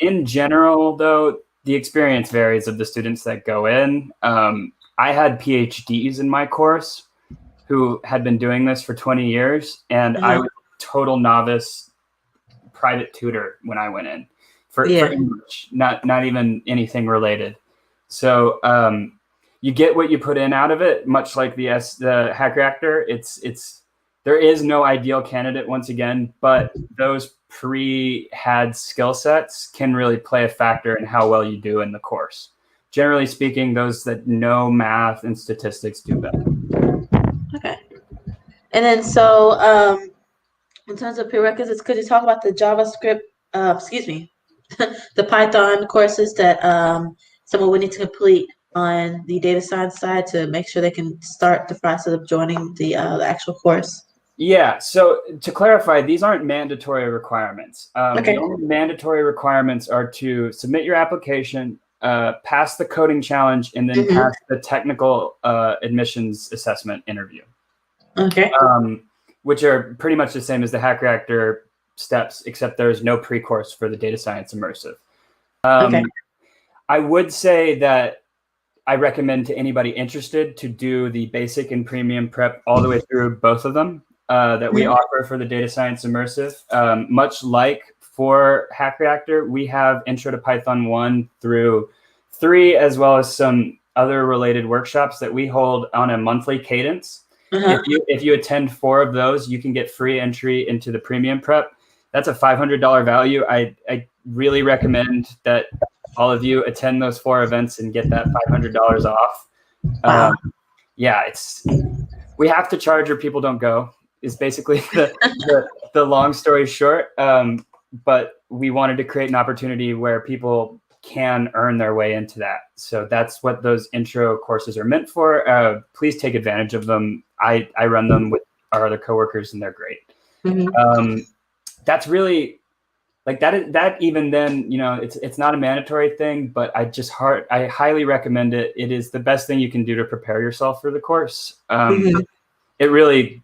In general, though, the experience varies of the students that go in. I had PhDs in my course who had been doing this for 20 years, and I was a total novice private tutor when I went in for English, not even anything related. So you get what you put in out of it, much like the Hack Reactor. There is no ideal candidate, once again, but those pre-had skill sets can really play a factor in how well you do in the course. Generally speaking, those that know math and statistics do better. Okay. And then so in terms of prerequisites, could you talk about the JavaScript, the Python courses that someone would need to complete on the data science side to make sure they can start the process of joining the actual course? Yeah, so to clarify, these aren't mandatory requirements. The only mandatory requirements are to submit your application, pass the coding challenge, and then pass the technical admissions assessment interview. Okay. Which are pretty much the same as the Hack Reactor steps, except there's no pre-course for the data science immersive. I would say that I recommend to anybody interested to do the basic and premium prep all the way through both of them that we offer for the data science immersive. Much like for Hack Reactor, we have Intro to Python 1 through 3, as well as some other related workshops that we hold on a monthly cadence. If you attend 4 of those, you can get free entry into the premium prep. That's a $500 value. I really recommend that all of you attend those 4 events and get that $500 off. We have to charge or people don't go, is basically the long story short. But we wanted to create an opportunity where people can earn their way into that. So that's what those intro courses are meant for. Please take advantage of them. I run them with our other coworkers, and they're great. Mm-hmm. That's really like that even then, it's not a mandatory thing, but I highly recommend it. It is the best thing you can do to prepare yourself for the course. It really,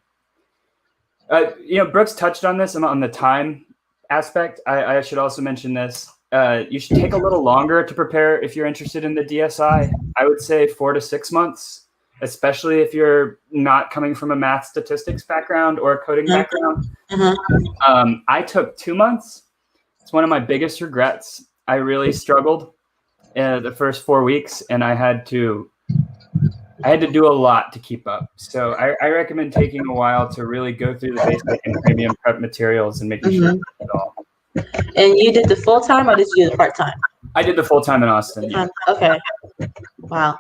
Brooks touched on this on the time aspect. I should also mention this. You should take a little longer to prepare if you're interested in the DSI. I would say 4 to 6 months, especially if you're not coming from a math statistics background or a coding background. I took 2 months. It's one of my biggest regrets. I really struggled the first 4 weeks, and I had to do a lot to keep up. So I recommend taking a while to really go through the basic and premium prep materials and making sure you get it all. And you did the full-time, or did you do the part-time? I did the full-time in Austin. Yeah. Okay. Wow.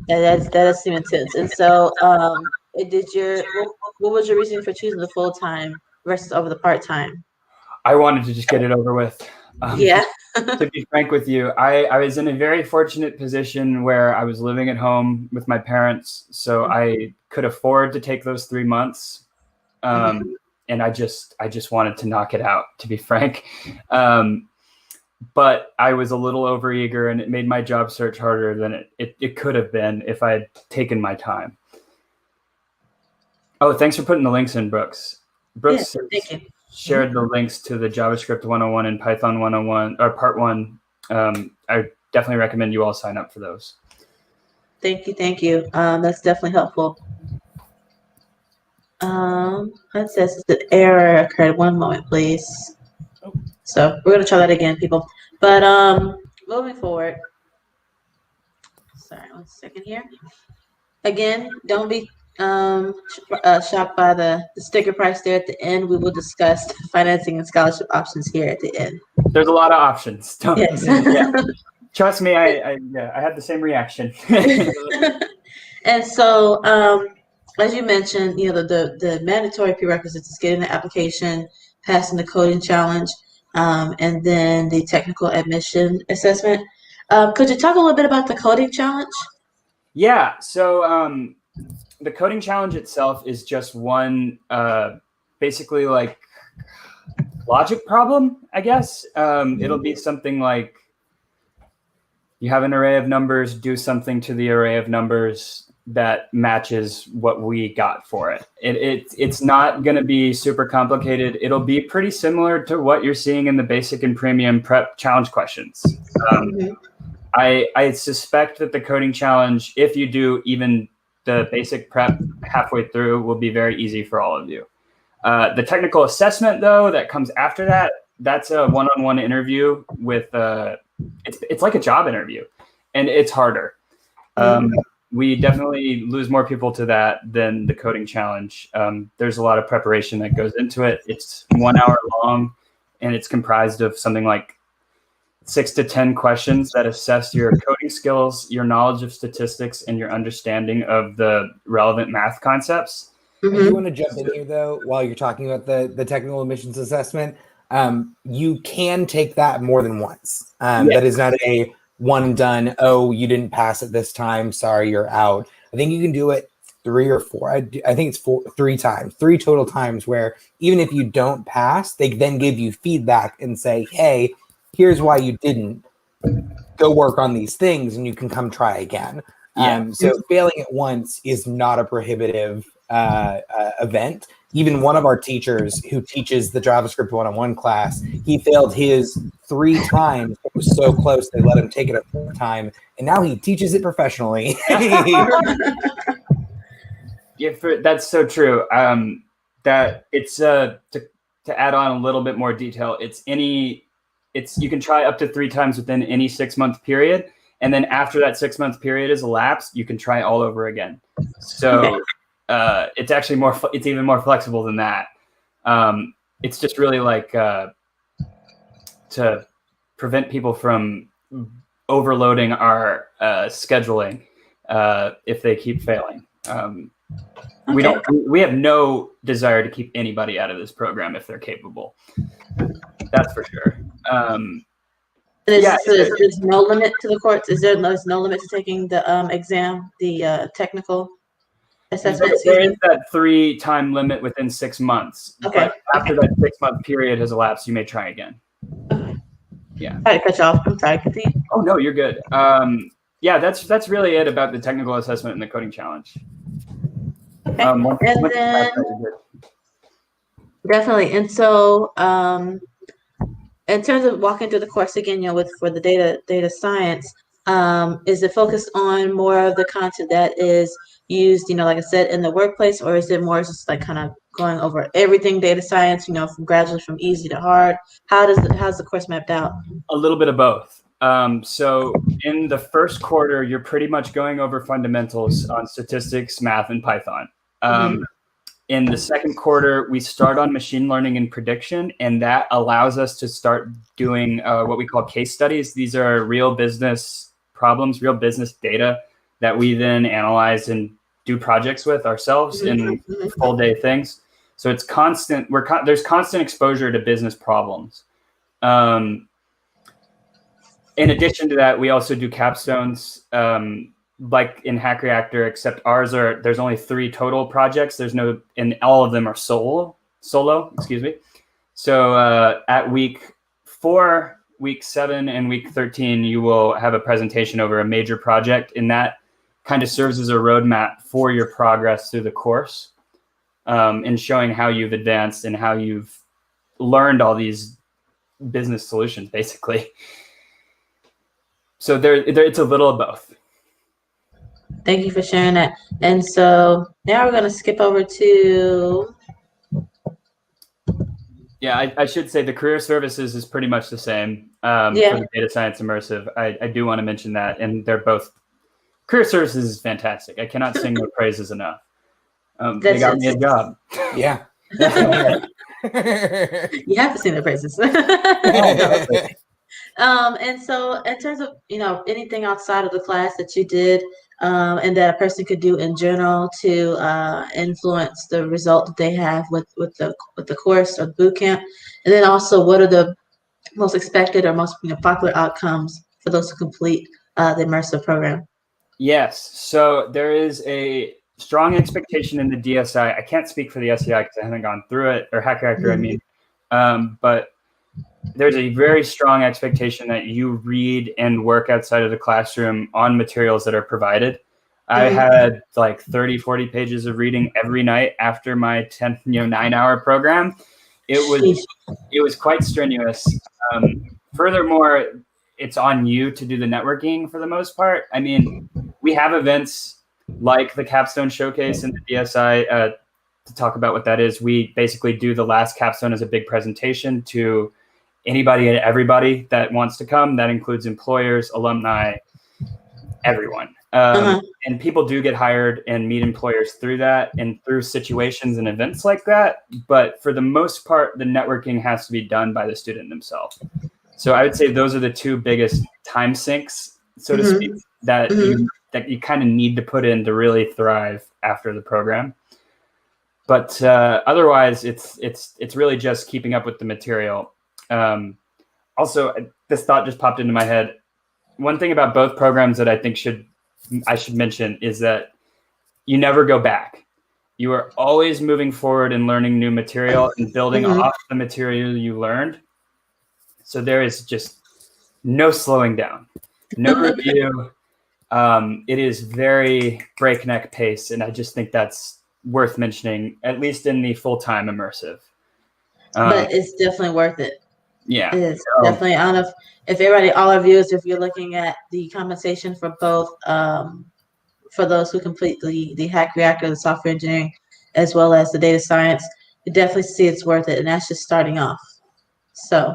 That does seem intense. And so what was your reason for choosing the full-time versus over the part-time? I wanted to just get it over with. Yeah. To be frank with you, I was in a very fortunate position where I was living at home with my parents, so I could afford to take those 3 months. And I just wanted to knock it out, to be frank. But I was a little overeager, and it made my job search harder than it could have been if I had taken my time. Oh, thanks for putting the links in, Brooks. Brooks, thank you. Shared the links to the JavaScript 101 and Python 101 or Part 1. I definitely recommend you all sign up for those. Thank you. That's definitely helpful. It says the error occurred. One moment, please. So we're going to try that again, people. But moving forward. Sorry, 1 second here. Again, don't be shocked by the sticker price there at the end. We will discuss financing and scholarship options here at the end. There's a lot of options. Yes. Yeah. Trust me, I had the same reaction. And so, as you mentioned, the mandatory prerequisites is getting the application, passing the coding challenge, and then the technical admission assessment. Could you talk a little bit about the coding challenge? Yeah. So the coding challenge itself is just one, basically like logic problem, I guess. It'll be something like you have an array of numbers, do something to the array of numbers that matches what we got for it. It's not going to be super complicated. It'll be pretty similar to what you're seeing in the basic and premium prep challenge questions. I suspect that the coding challenge, if you do even the basic prep halfway through, will be very easy for all of you. The technical assessment, though, that comes after that, that's a one-on-one interview with, it's like a job interview, and it's harder. We definitely lose more people to that than the coding challenge. There's a lot of preparation that goes into it. It's 1 hour long, and it's comprised of something like 6 to 10 questions that assess your coding skills, your knowledge of statistics, and your understanding of the relevant math concepts. I do want to jump in here, though, while you're talking about the technical admissions assessment. You can take that more than once. That is not a one and done. Oh, you didn't pass it this time. Sorry, you're out. I think you can do it 3 or 4. I think it's 3 times, 3 total times, where even if you don't pass, they then give you feedback and say, hey, here's why you didn't. Go work on these things and you can come try again. So failing it once is not a prohibitive event. Even one of our teachers who teaches the JavaScript 101 class, he failed his 3 times. It was so close they let him take it a 4th time, and now he teaches it professionally. Yeah, that's so true. That it's to add on a little bit more detail. You can try up to 3 times within any 6-month period, and then after that 6-month period is elapsed, you can try all over again. So. It's actually it's even more flexible than that. It's just really like to prevent people from overloading our scheduling if they keep failing. We have no desire to keep anybody out of this program if they're capable. That's for sure. There's no limit to the courts. There's no limit to taking the exam, the technical assessment? There is that 3-time limit within 6 months. Okay. But after that 6-month period has elapsed, you may try again. Okay. Yeah. Sorry to cut you off. I'm sorry. Continue. Oh no, you're good. Yeah, that's really it about the technical assessment and the coding challenge. Okay. Definitely. And so, in terms of walking through the course again, for the data science, is it focused on more of the content that is used, like I said, in the workplace, or is it more just like kind of going over everything data science, from gradually from easy to hard? How's the course mapped out? A little bit of both. So in the first quarter, you're pretty much going over fundamentals on statistics, math, and Python. In the second quarter, we start on machine learning and prediction, and that allows us to start doing what we call case studies. These are real business problems, real business data that we then analyze and do projects with ourselves in full day things. So it's constant. There's constant exposure to business problems. In addition to that, we also do capstones. Like in Hack Reactor, except there's only 3 total projects. And all of them are solo, excuse me. So at week 4, week 7, and week 13, you will have a presentation over a major project, and that kind of serves as a roadmap for your progress through the course, and showing how you've advanced and how you've learned all these business solutions, basically. So it's a little of both. Thank you for sharing that. And so now we're going to skip over to... Yeah, I should say the career services is pretty much the same for the data science immersive. I do want to mention that, and they're both... Career services is fantastic. I cannot sing their praises enough. They got me a job. Yeah. You have to sing their praises. And so in terms of, anything outside of the class that you did, and that a person could do in general to influence the result that they have with the course or the boot camp, and then also what are the most expected or most popular outcomes for those who complete the immersive program? Yes, so there is a strong expectation in the DSI. I can't speak for the SEI because I haven't gone through it, or Hack Reactor, I mean, but there's a very strong expectation that you read and work outside of the classroom on materials that are provided. I had like 30, 40 pages of reading every night after my 9-hour program. It was quite strenuous. Furthermore, it's on you to do the networking for the most part. I mean, we have events like the Capstone Showcase and the DSI. To talk about what that is, we basically do the last capstone as a big presentation to anybody and everybody that wants to come. That includes employers, alumni, everyone. And people do get hired and meet employers through that and through situations and events like that. But for the most part, the networking has to be done by the student themselves. So I would say those are the 2 biggest time sinks, so to speak, that you kind of need to put in to really thrive after the program. But otherwise, it's really just keeping up with the material. Also, this thought just popped into my head. One thing about both programs that I think I should mention is that you never go back. You are always moving forward and learning new material and building off the material you learned. So there is just no slowing down, no review. It is very breakneck pace, and I just think that's worth mentioning, at least in the full-time immersive. But it's definitely worth it. Yeah, it is definitely. I don't know if all our viewers, if you're looking at the compensation for both, for those who complete the Hack Reactor, the software engineering, as well as the data science, you definitely see it's worth it, and that's just starting off. So,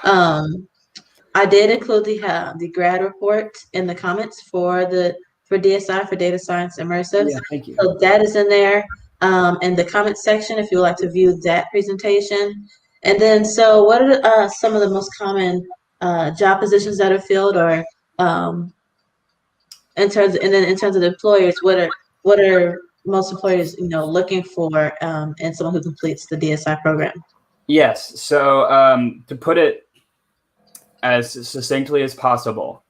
I did include the grad report in the comments for DSI, for data science immersives. Yeah, thank you. So that is in there in the comments section if you would like to view that presentation. And then, so what are some of the most common job positions that are filled, or in terms of the employers, what are most employers looking for in someone who completes the DSI program? Yes. So to put it as succinctly as possible.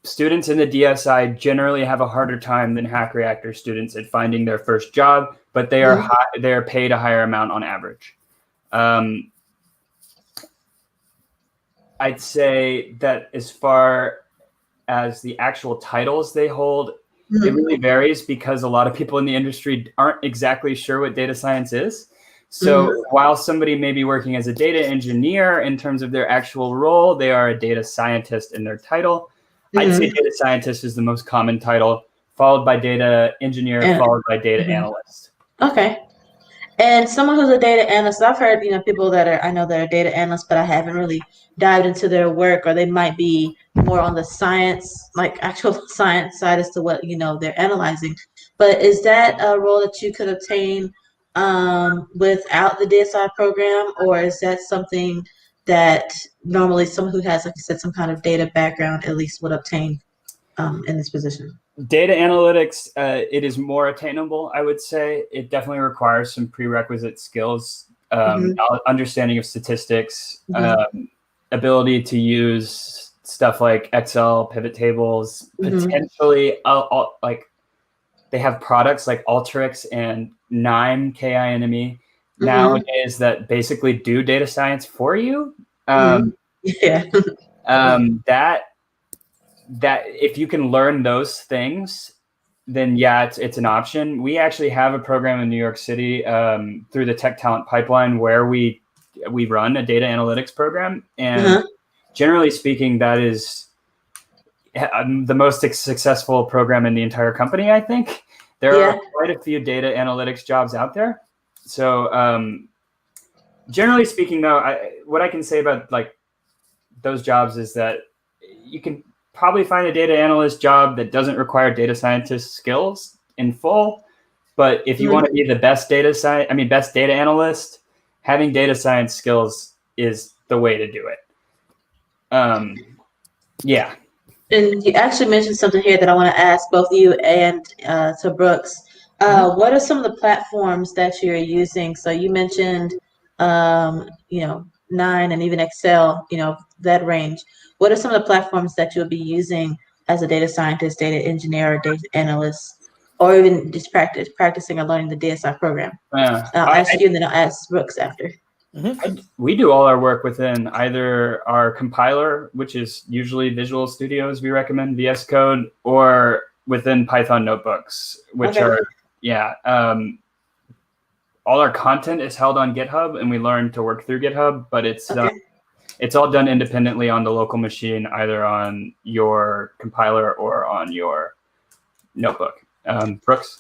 Students in the DSI generally have a harder time than Hack Reactor students at finding their first job, but they are they are paid a higher amount on average. I'd say that as far as the actual titles they hold, it really varies because a lot of people in the industry aren't exactly sure what data science is. So while somebody may be working as a data engineer in terms of their actual role, they are a data scientist in their title. I'd say data scientist is the most common title, followed by data engineer, followed by data analyst. Okay. And someone who's a data analyst, I've heard, people I know that are data analysts, but I haven't really dived into their work, or they might be more on the science, like actual science side as to what, they're analyzing. But is that a role that you could obtain without the DSI program, or is that something that normally someone who has, like you said, some kind of data background at least would obtain in this position? Data analytics, it is more attainable, I would say. It definitely requires some prerequisite skills, understanding of statistics, ability to use stuff like Excel, pivot tables, potentially, like they have products like Alteryx and KINME nowadays that basically do data science for you. That if you can learn those things, then yeah, it's an option. We actually have a program in New York City through the Tech Talent Pipeline where we run a data analytics program, and generally speaking, that is the most successful program in the entire company. I think there are quite a few data analytics jobs out there. So generally speaking, though, what I can say about like those jobs is that you can probably find a data analyst job that doesn't require data scientist skills in full. But if you want to be the best best data analyst, having data science skills is the way to do it. Yeah. And you actually mentioned something here that I want to ask both you and to Brooks. What are some of the platforms that you're using? So you mentioned, 9 and even Excel, that range. What are some of the platforms that you'll be using as a data scientist, data engineer, or data analyst, or even just practicing or learning the DSI program? I'll ask you and then I'll ask Brooks after. We do all our work within either our compiler, which is usually Visual Studios, we recommend VS Code, or within Python notebooks, which are, all our content is held on GitHub, and we learn to work through GitHub, but it's all done independently on the local machine, either on your compiler or on your notebook. Brooks?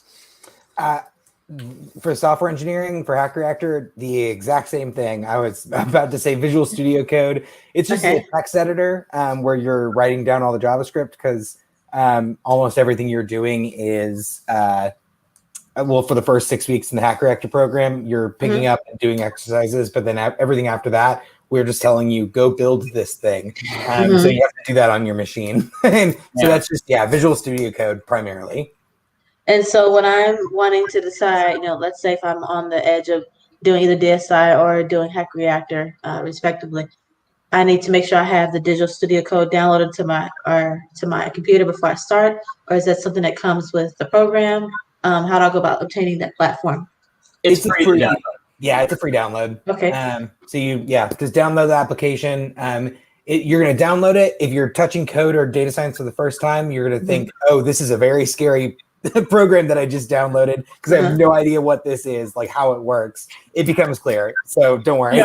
For software engineering, for Hack Reactor, the exact same thing. I was about to say Visual Studio Code. It's just a text editor where you're writing down all the JavaScript, because almost everything you're doing is, for the first 6 weeks in the Hack Reactor program, you're picking up and doing exercises, but then everything after that, we're just telling you, go build this thing. So you have to do that on your machine. And so that's just, Visual Studio Code primarily. And so when I'm wanting to decide, let's say if I'm on the edge of doing either DSI or doing Hack Reactor, respectively, I need to make sure I have the Visual Studio Code downloaded to my computer before I start, or is that something that comes with the program? How do I go about obtaining that platform? It's free to download. Yeah, it's a free download. Okay. So just download the application. You're going to download it. If you're touching code or data science for the first time, you're going to think, oh, this is a very scary program that I just downloaded, because I have no idea what this is, like how it works. It becomes clear. So don't worry.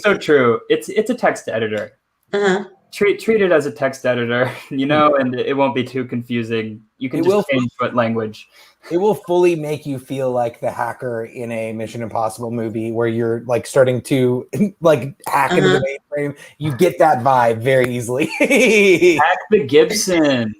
So true. It's a text editor. Treat it as a text editor, and it won't be too confusing. You can just change what language. It will fully make you feel like the hacker in a Mission Impossible movie where you're like starting to like hack into the mainframe. You get that vibe very easily. Hack the Gibson.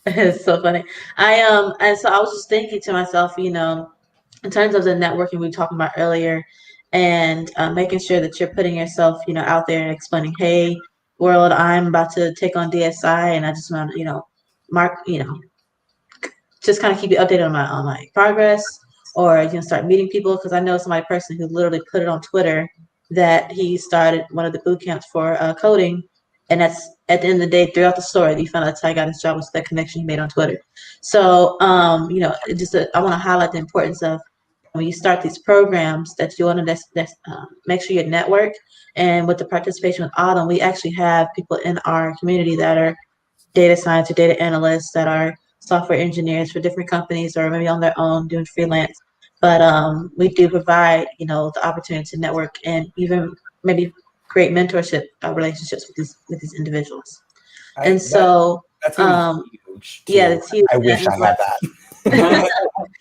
It's so funny. And so I was just thinking to myself, in terms of the networking we were talking about earlier, and making sure that you're putting yourself, out there and explaining, hey, world, I'm about to take on DSI, and I just want to, mark, just kind of keep you updated on my progress, or start meeting people, because I know somebody personally who literally put it on Twitter that he started one of the boot camps for coding. And that's at the end of the day, throughout the story, you found out that's how he got his job, was that connection he made on Twitter. So, you know, I want to highlight the importance of when you start these programs that you want to make sure you network. And with the participation with Autumn, we actually have people in our community that are data science or data analysts, that are software engineers for different companies or maybe on their own doing freelance. But we do provide, you know, the opportunity to network and even maybe create mentorship relationships with these individuals. That's huge too. Yeah, it's huge. I wish I had that.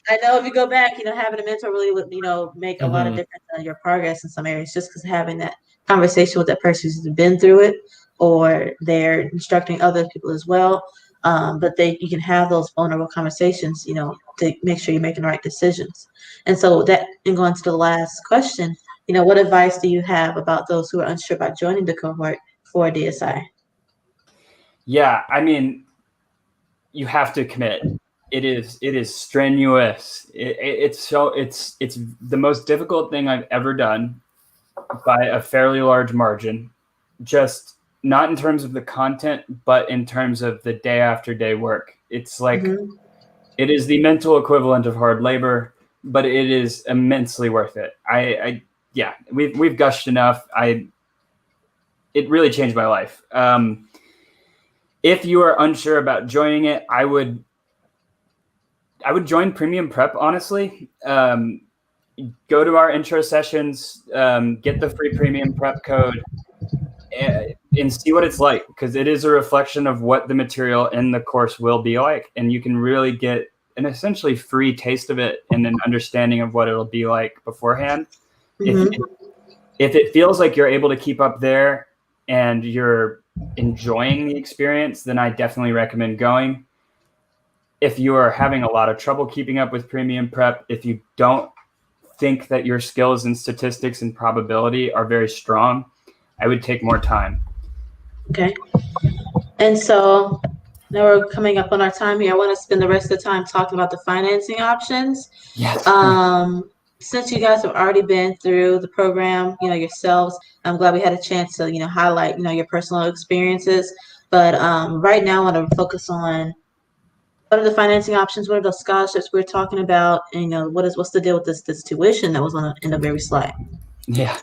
I know if you go back, you know, having a mentor really would, you know, make a lot of difference in your progress in some areas, just because having that conversation with that person who's been through it, or they're instructing other people as well. But you can have those vulnerable conversations, you know, to make sure you're making the right decisions. And so and going to the last question, you know, what advice do you have about those who are unsure about joining the cohort for DSI? Yeah, I mean, you have to commit. It is strenuous. It's the most difficult thing I've ever done by a fairly large margin. Just not in terms of the content, but in terms of the day after day work. It's like it is the mental equivalent of hard labor, but it is immensely worth it. Yeah, we've gushed enough. It really changed my life. If you are unsure about joining it, I would join Premium Prep, honestly. Go to our intro sessions, get the free Premium Prep code, and see what it's like, because it is a reflection of what the material in the course will be like, and you can really get an essentially free taste of it and an understanding of what it'll be like beforehand. If it feels like you're able to keep up there and you're enjoying the experience, then I definitely recommend going. If you are having a lot of trouble keeping up with Premium Prep, if you don't think that your skills in statistics and probability are very strong, I would take more time. Okay. And so now we're coming up on our time here. I want to spend the rest of the time talking about the financing options. Yes. Since you guys have already been through the program, you know, yourselves, I'm glad we had a chance to, you know, highlight, you know, your personal experiences. But right now I want to focus on what are the financing options, what are those scholarships we're talking about, and, you know, what's the deal with this tuition that was on the end of every slide? Yeah.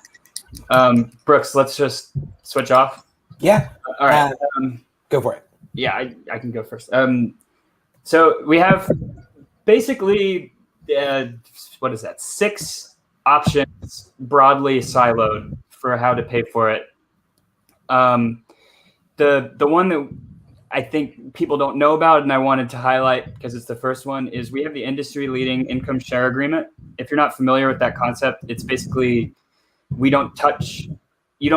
Brooks, let's just switch off. Yeah. All right. Go for it. Yeah, I can go first. So we have basically, what is that? 6 options broadly siloed for how to pay for it. The one that I think people don't know about and I wanted to highlight because it's the first one is we have the industry leading income share agreement. If you're not familiar with that concept, it's basically you don't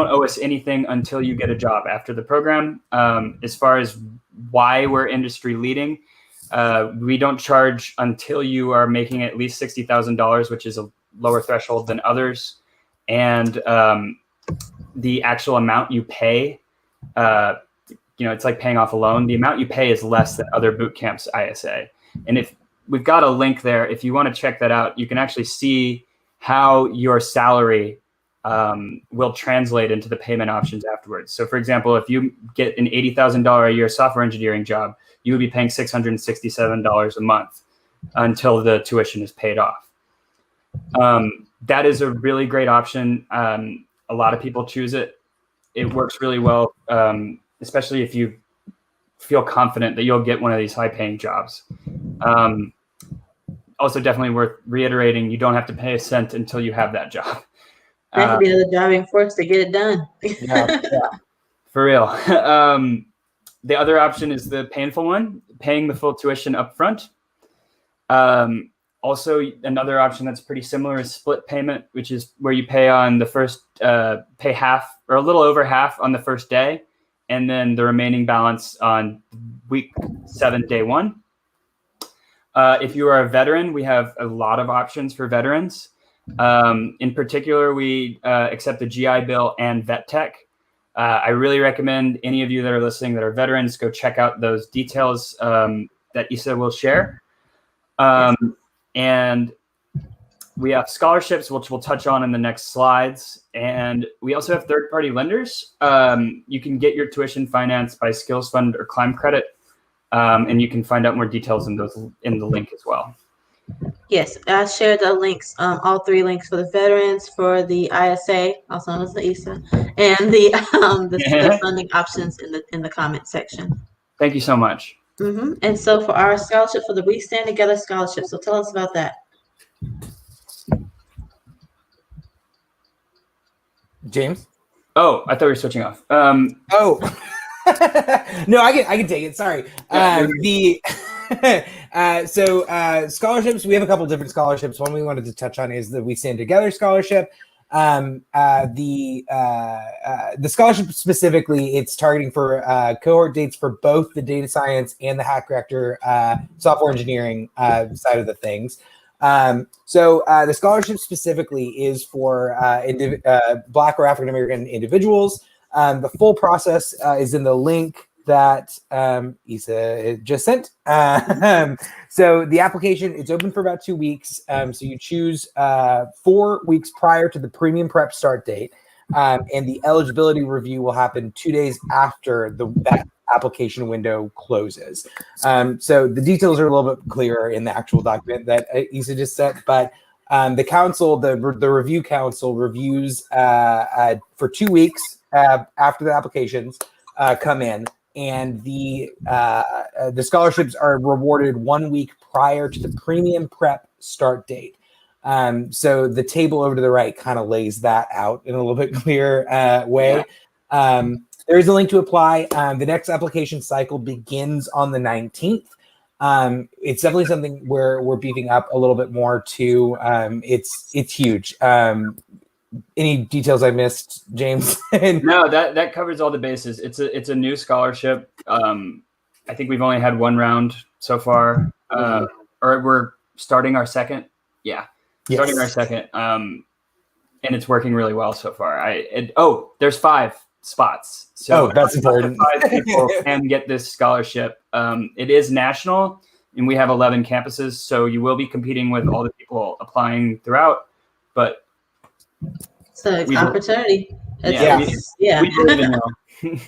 owe us anything until you get a job after the program. As far as why we're industry leading, we don't charge until you are making at least $60,000, which is a lower threshold than others. And the actual amount you pay, you know, it's like paying off a loan. The amount you pay is less than other boot camps ISA. And if we've got a link there, if you want to check that out, you can actually see how your salary will translate into the payment options afterwards. So for example, if you get an $80,000 a year software engineering job, you would be paying $667 a month until the tuition is paid off. That is a really great option. A lot of people choose it. It works really well, especially if you feel confident that you'll get one of these high-paying jobs. Also definitely worth reiterating, you don't have to pay a cent until you have that job. That could be the driving force to get it done. Yeah, for real. The other option is the painful one, paying the full tuition up front. Also, another option that's pretty similar is split payment, which is where you pay on the first, pay half or a little over half on the first day, and then the remaining balance on week 7, day 1. If you are a veteran, we have a lot of options for veterans. In particular, we accept the GI Bill and Vet Tech. I really recommend any of you that are listening that are veterans go check out those details that Issa will share. And We have scholarships, which we'll touch on in the next slides. And we also have third-party lenders. You can get your tuition financed by Skills Fund or Climb Credit. And you can find out more details in the link as well. Yes, I shared the links, all 3 links for the veterans, for the ISA, also known as the ISA, and the funding options in the comment section. Thank you so much. And so for our scholarship, for the We Stand Together scholarship, so tell us about that. James? Oh, I thought we were switching off. No, I can take it. Sorry. Scholarships. We have a couple different scholarships. One we wanted to touch on is the We Stand Together scholarship. The scholarship specifically, it's targeting for cohort dates for both the data science and the Hack Reactor software engineering side of the things. The scholarship specifically is for Black or African American individuals. The full process is in the link that Isa just sent. So the application, it's open for about 2 weeks. So you choose 4 weeks prior to the premium prep start date. And the eligibility review will happen 2 days after that application window closes. So the details are a little bit clearer in the actual document that Isa just sent, but the council, the review council reviews for 2 weeks after the applications come in, and the scholarships are rewarded 1 week prior to the premium prep start date. So the table over to the right kind of lays that out in a little bit clearer way. There is a link to apply. The next application cycle begins on the 19th. It's definitely something where we're beefing up a little bit more too. It's huge. Any details I missed, James? No, that covers all the bases. It's a new scholarship. I think we've only had 1 round so far, or we're starting our second. Yeah, starting our second. And it's working really well so far. There's 5 spots. So that's important. 5 people can get this scholarship. It is national, and we have 11 campuses, so you will be competing with all the people applying throughout. But it's an opportunity. We believe in you.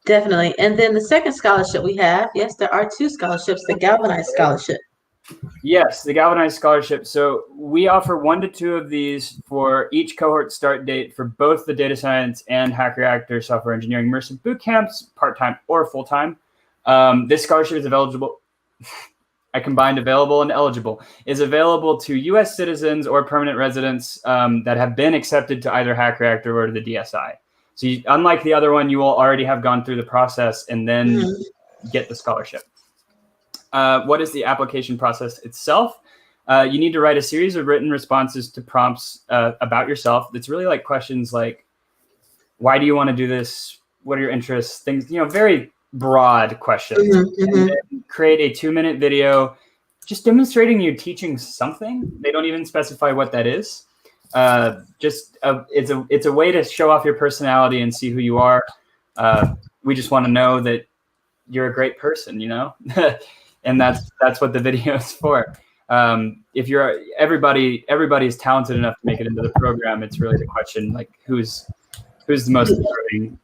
Definitely. And then the second scholarship we have, yes, there are 2 scholarships, the Galvanize scholarship. Yes, the Galvanize scholarship. So we offer 1 to 2 of these for each cohort start date for both the data science and Hack Reactor software engineering immersive boot camps, part-time or full-time. This scholarship is available. I combined available and eligible, is available to U.S. citizens or permanent residents that have been accepted to either Hack Reactor or to the DSI. So unlike the other one, you will already have gone through the process and then get the scholarship. What is the application process itself? You need to write a series of written responses to prompts about yourself. It's really like questions like, why do you want to do this? What are your interests? Things, very broad questions. And then create a 2-minute video just demonstrating you teaching something. They don't even specify what that is. It's a way to show off your personality and see who you are. We just want to know that you're a great person, and that's what the video is for. If everybody is talented enough to make it into the program, it's really the question, like who's the most deserving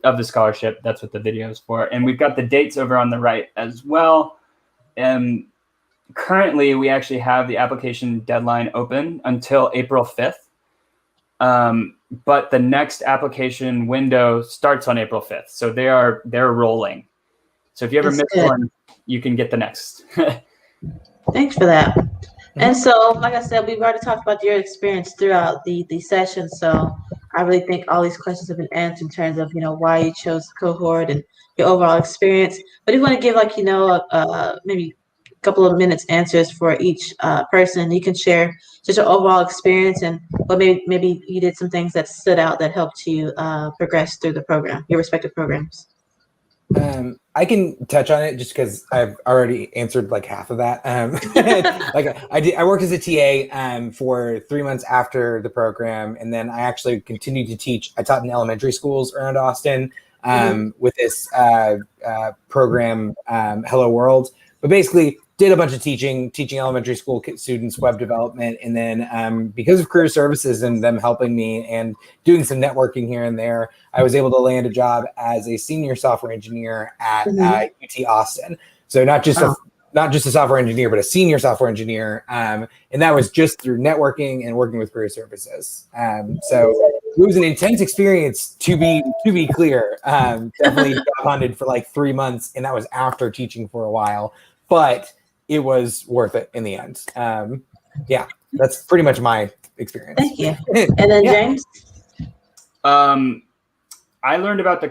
of the scholarship. That's what the video is for. And we've got the dates over on the right as well. And currently we actually have the application deadline open until April 5th. But the next application window starts on April 5th. So they're rolling. So if you ever miss one, you can get the next. Thanks for that. And so, like I said, we've already talked about your experience throughout the session. So I really think all these questions have been answered in terms of, why you chose Cohort and your overall experience. But if you want to give maybe a couple of minutes answers for each person, you can share just your overall experience and maybe you did some things that stood out that helped you progress through the program, your respective programs. I can touch on it just because I've already answered like half of that. I worked as a TA for 3 months after the program, and then I actually continued to teach. I taught in elementary schools around Austin with this program, Hello World. But basically, did a bunch of teaching elementary school students web development, and then because of career services and them helping me and doing some networking here and there, I was able to land a job as a senior software engineer at UT Austin. So not just a software engineer, but a senior software engineer, and that was just through networking and working with career services. So it was an intense experience, to be clear. Definitely job hunted for like 3 months, and that was after teaching for a while, but it was worth it in the end. Yeah, that's pretty much my experience. Thank you. And then James? I learned about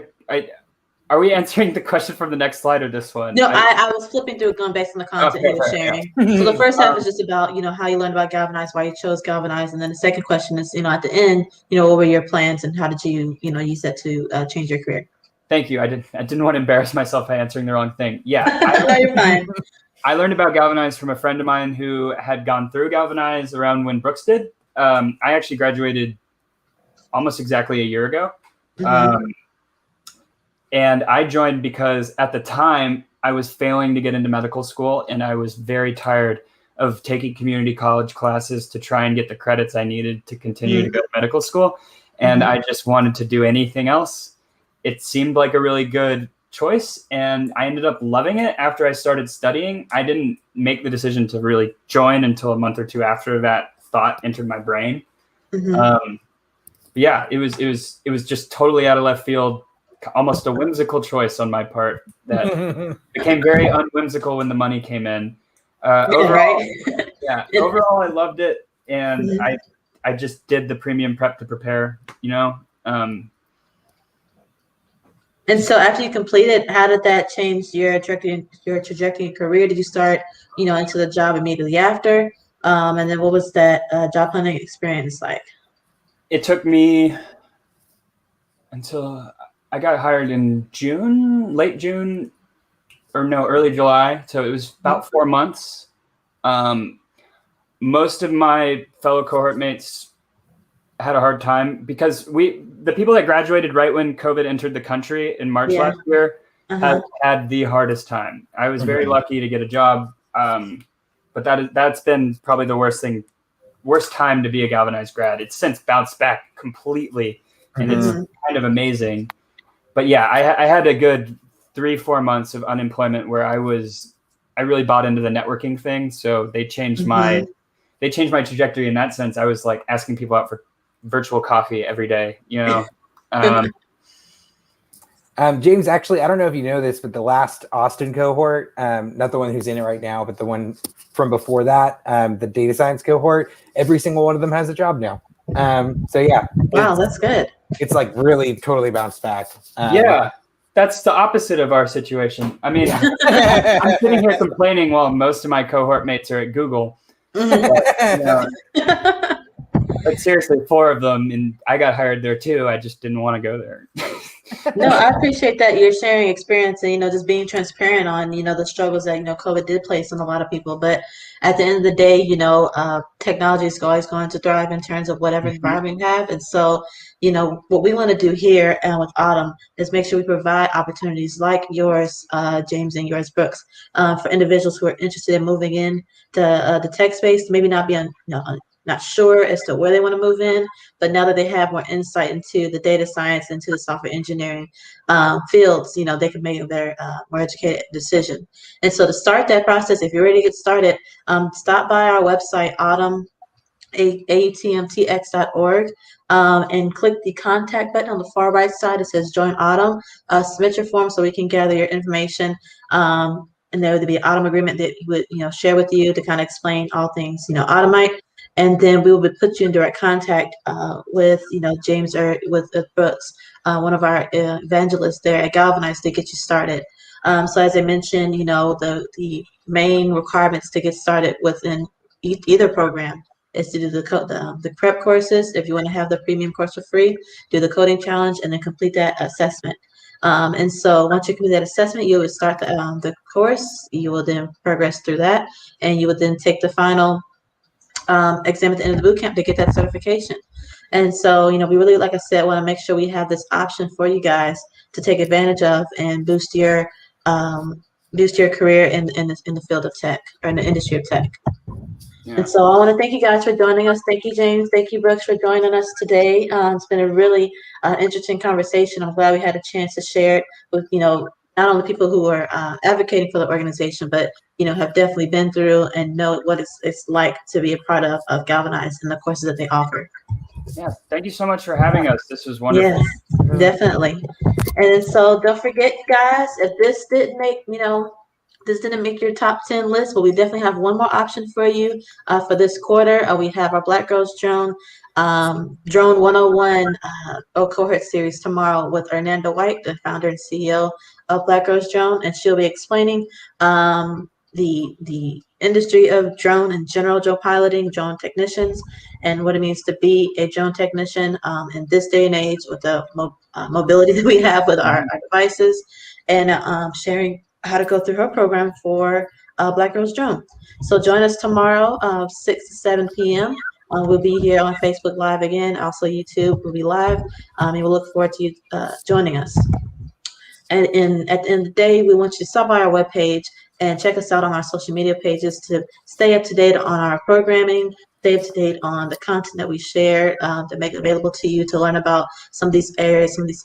are we answering the question from the next slide or this one? No, I was flipping through, going based on the content you were sharing. So the first half is just about, how you learned about Galvanize, why you chose Galvanize. And then the second question is, at the end, what were your plans and how did you, you said to change your career? Thank you. I didn't want to embarrass myself by answering the wrong thing. Yeah. No, you're fine. I learned about Galvanize from a friend of mine who had gone through Galvanize around when Brooks did. I actually graduated almost exactly a year ago. And I joined because at the time I was failing to get into medical school, and I was very tired of taking community college classes to try and get the credits I needed to continue to go to medical school. And I just wanted to do anything else. It seemed like a really good choice, and I ended up loving it after I started studying. I didn't make the decision to really join until a month or two after that thought entered my brain. Yeah, it was just totally out of left field. Almost a whimsical choice on my part that became very unwhimsical when the money came in. Overall, overall, I loved it, and I just did the premium prep to prepare. And so after you completed, how did that change your trajectory in career? Did you start, into the job immediately after? And then what was that job hunting experience like? It took me until I got hired in late June, early July. So it was about 4 months. Most of my fellow cohort mates had a hard time because the people that graduated right when COVID entered the country in March last year had the hardest time. I was very lucky to get a job, but that's been probably the worst time to be a Galvanize grad. It's since bounced back completely, and it's kind of amazing. But yeah, I had a good 3-4 months of unemployment where I really bought into the networking thing. So they changed my trajectory in that sense. I was like asking people out for virtual coffee every day, James, actually, I don't know if you know this, but the last Austin cohort, not the one who's in it right now, but the one from before that, the data science cohort, every single one of them has a job now. So yeah. Wow, that's good. It's like really totally bounced back. Yeah, that's the opposite of our situation. I mean, I'm sitting here complaining while most of my cohort mates are at Google. But seriously, 4 of them, and I got hired there too. I just didn't want to go there. No, I appreciate that you're sharing experience and, just being transparent on, the struggles that, COVID did place on a lot of people. But at the end of the day, technology is always going to thrive in terms of whatever environment you have. And so, what we want to do here with Autumn is make sure we provide opportunities like yours, James, and yours, Brooks, for individuals who are interested in moving in to the tech space, maybe not be not sure as to where they want to move in, but now that they have more insight into the data science, into the software engineering fields, they can make a better, more educated decision. And so to start that process, if you're ready to get started, stop by our website, AUTMTX.org, and click the contact button on the far right side. It says Join Autumn. Submit your form so we can gather your information. And there would be an Autumn agreement that we would, share with you to kind of explain all things, Automite. And then we will put you in direct contact with, James or with Brooks, one of our evangelists there at Galvanize to get you started. So as I mentioned, the main requirements to get started within either program is to do the prep courses. If you want to have the premium course for free, do the coding challenge and then complete that assessment. And so once you complete that assessment, you would start the course. You will then progress through that, and you would then take the final exam at the end of the boot camp to get that certification. And so, we really, like I said, want to make sure we have this option for you guys to take advantage of and boost your boost your career in the field of tech or in the industry of tech. Yeah. And so I want to thank you guys for joining us. Thank you, James. Thank you, Brooks, for joining us today. It's been a really interesting conversation. I'm glad we had a chance to share it with, not only people who are advocating for the organization, but, have definitely been through and know what it's like to be a part of Galvanize and the courses that they offer. Yeah. Thank you so much for having us. This was wonderful. Yes, definitely. And so don't forget, guys, if this didn't make your top 10 list, but we definitely have one more option for you for this quarter. We have our Black Girls Drone 101 Cohort series tomorrow with Hernando White, the founder and CEO of Black Girls Drone, and she'll be explaining the industry of drone in general, drone piloting, drone technicians, and what it means to be a drone technician in this day and age with the mobility that we have with our devices, and sharing how to go through her program for Black Girls Drone. So join us tomorrow, 6 to 7 p.m. We'll be here on Facebook Live again. Also, YouTube will be live. And we'll look forward to you joining us. And at the end of the day, we want you to stop by our webpage and check us out on our social media pages to stay up to date on our programming, stay up to date on the content that we share, to make it available to you to learn about some of these areas, some of these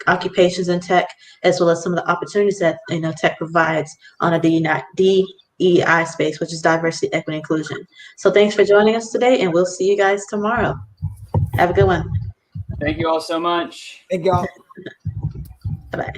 occupations in tech, as well as some of the opportunities that tech provides on a DEI space, which is diversity, equity, inclusion. So thanks for joining us today, and we'll see you guys tomorrow. Have a good one. Thank you all so much. Thank y'all. Bye-bye.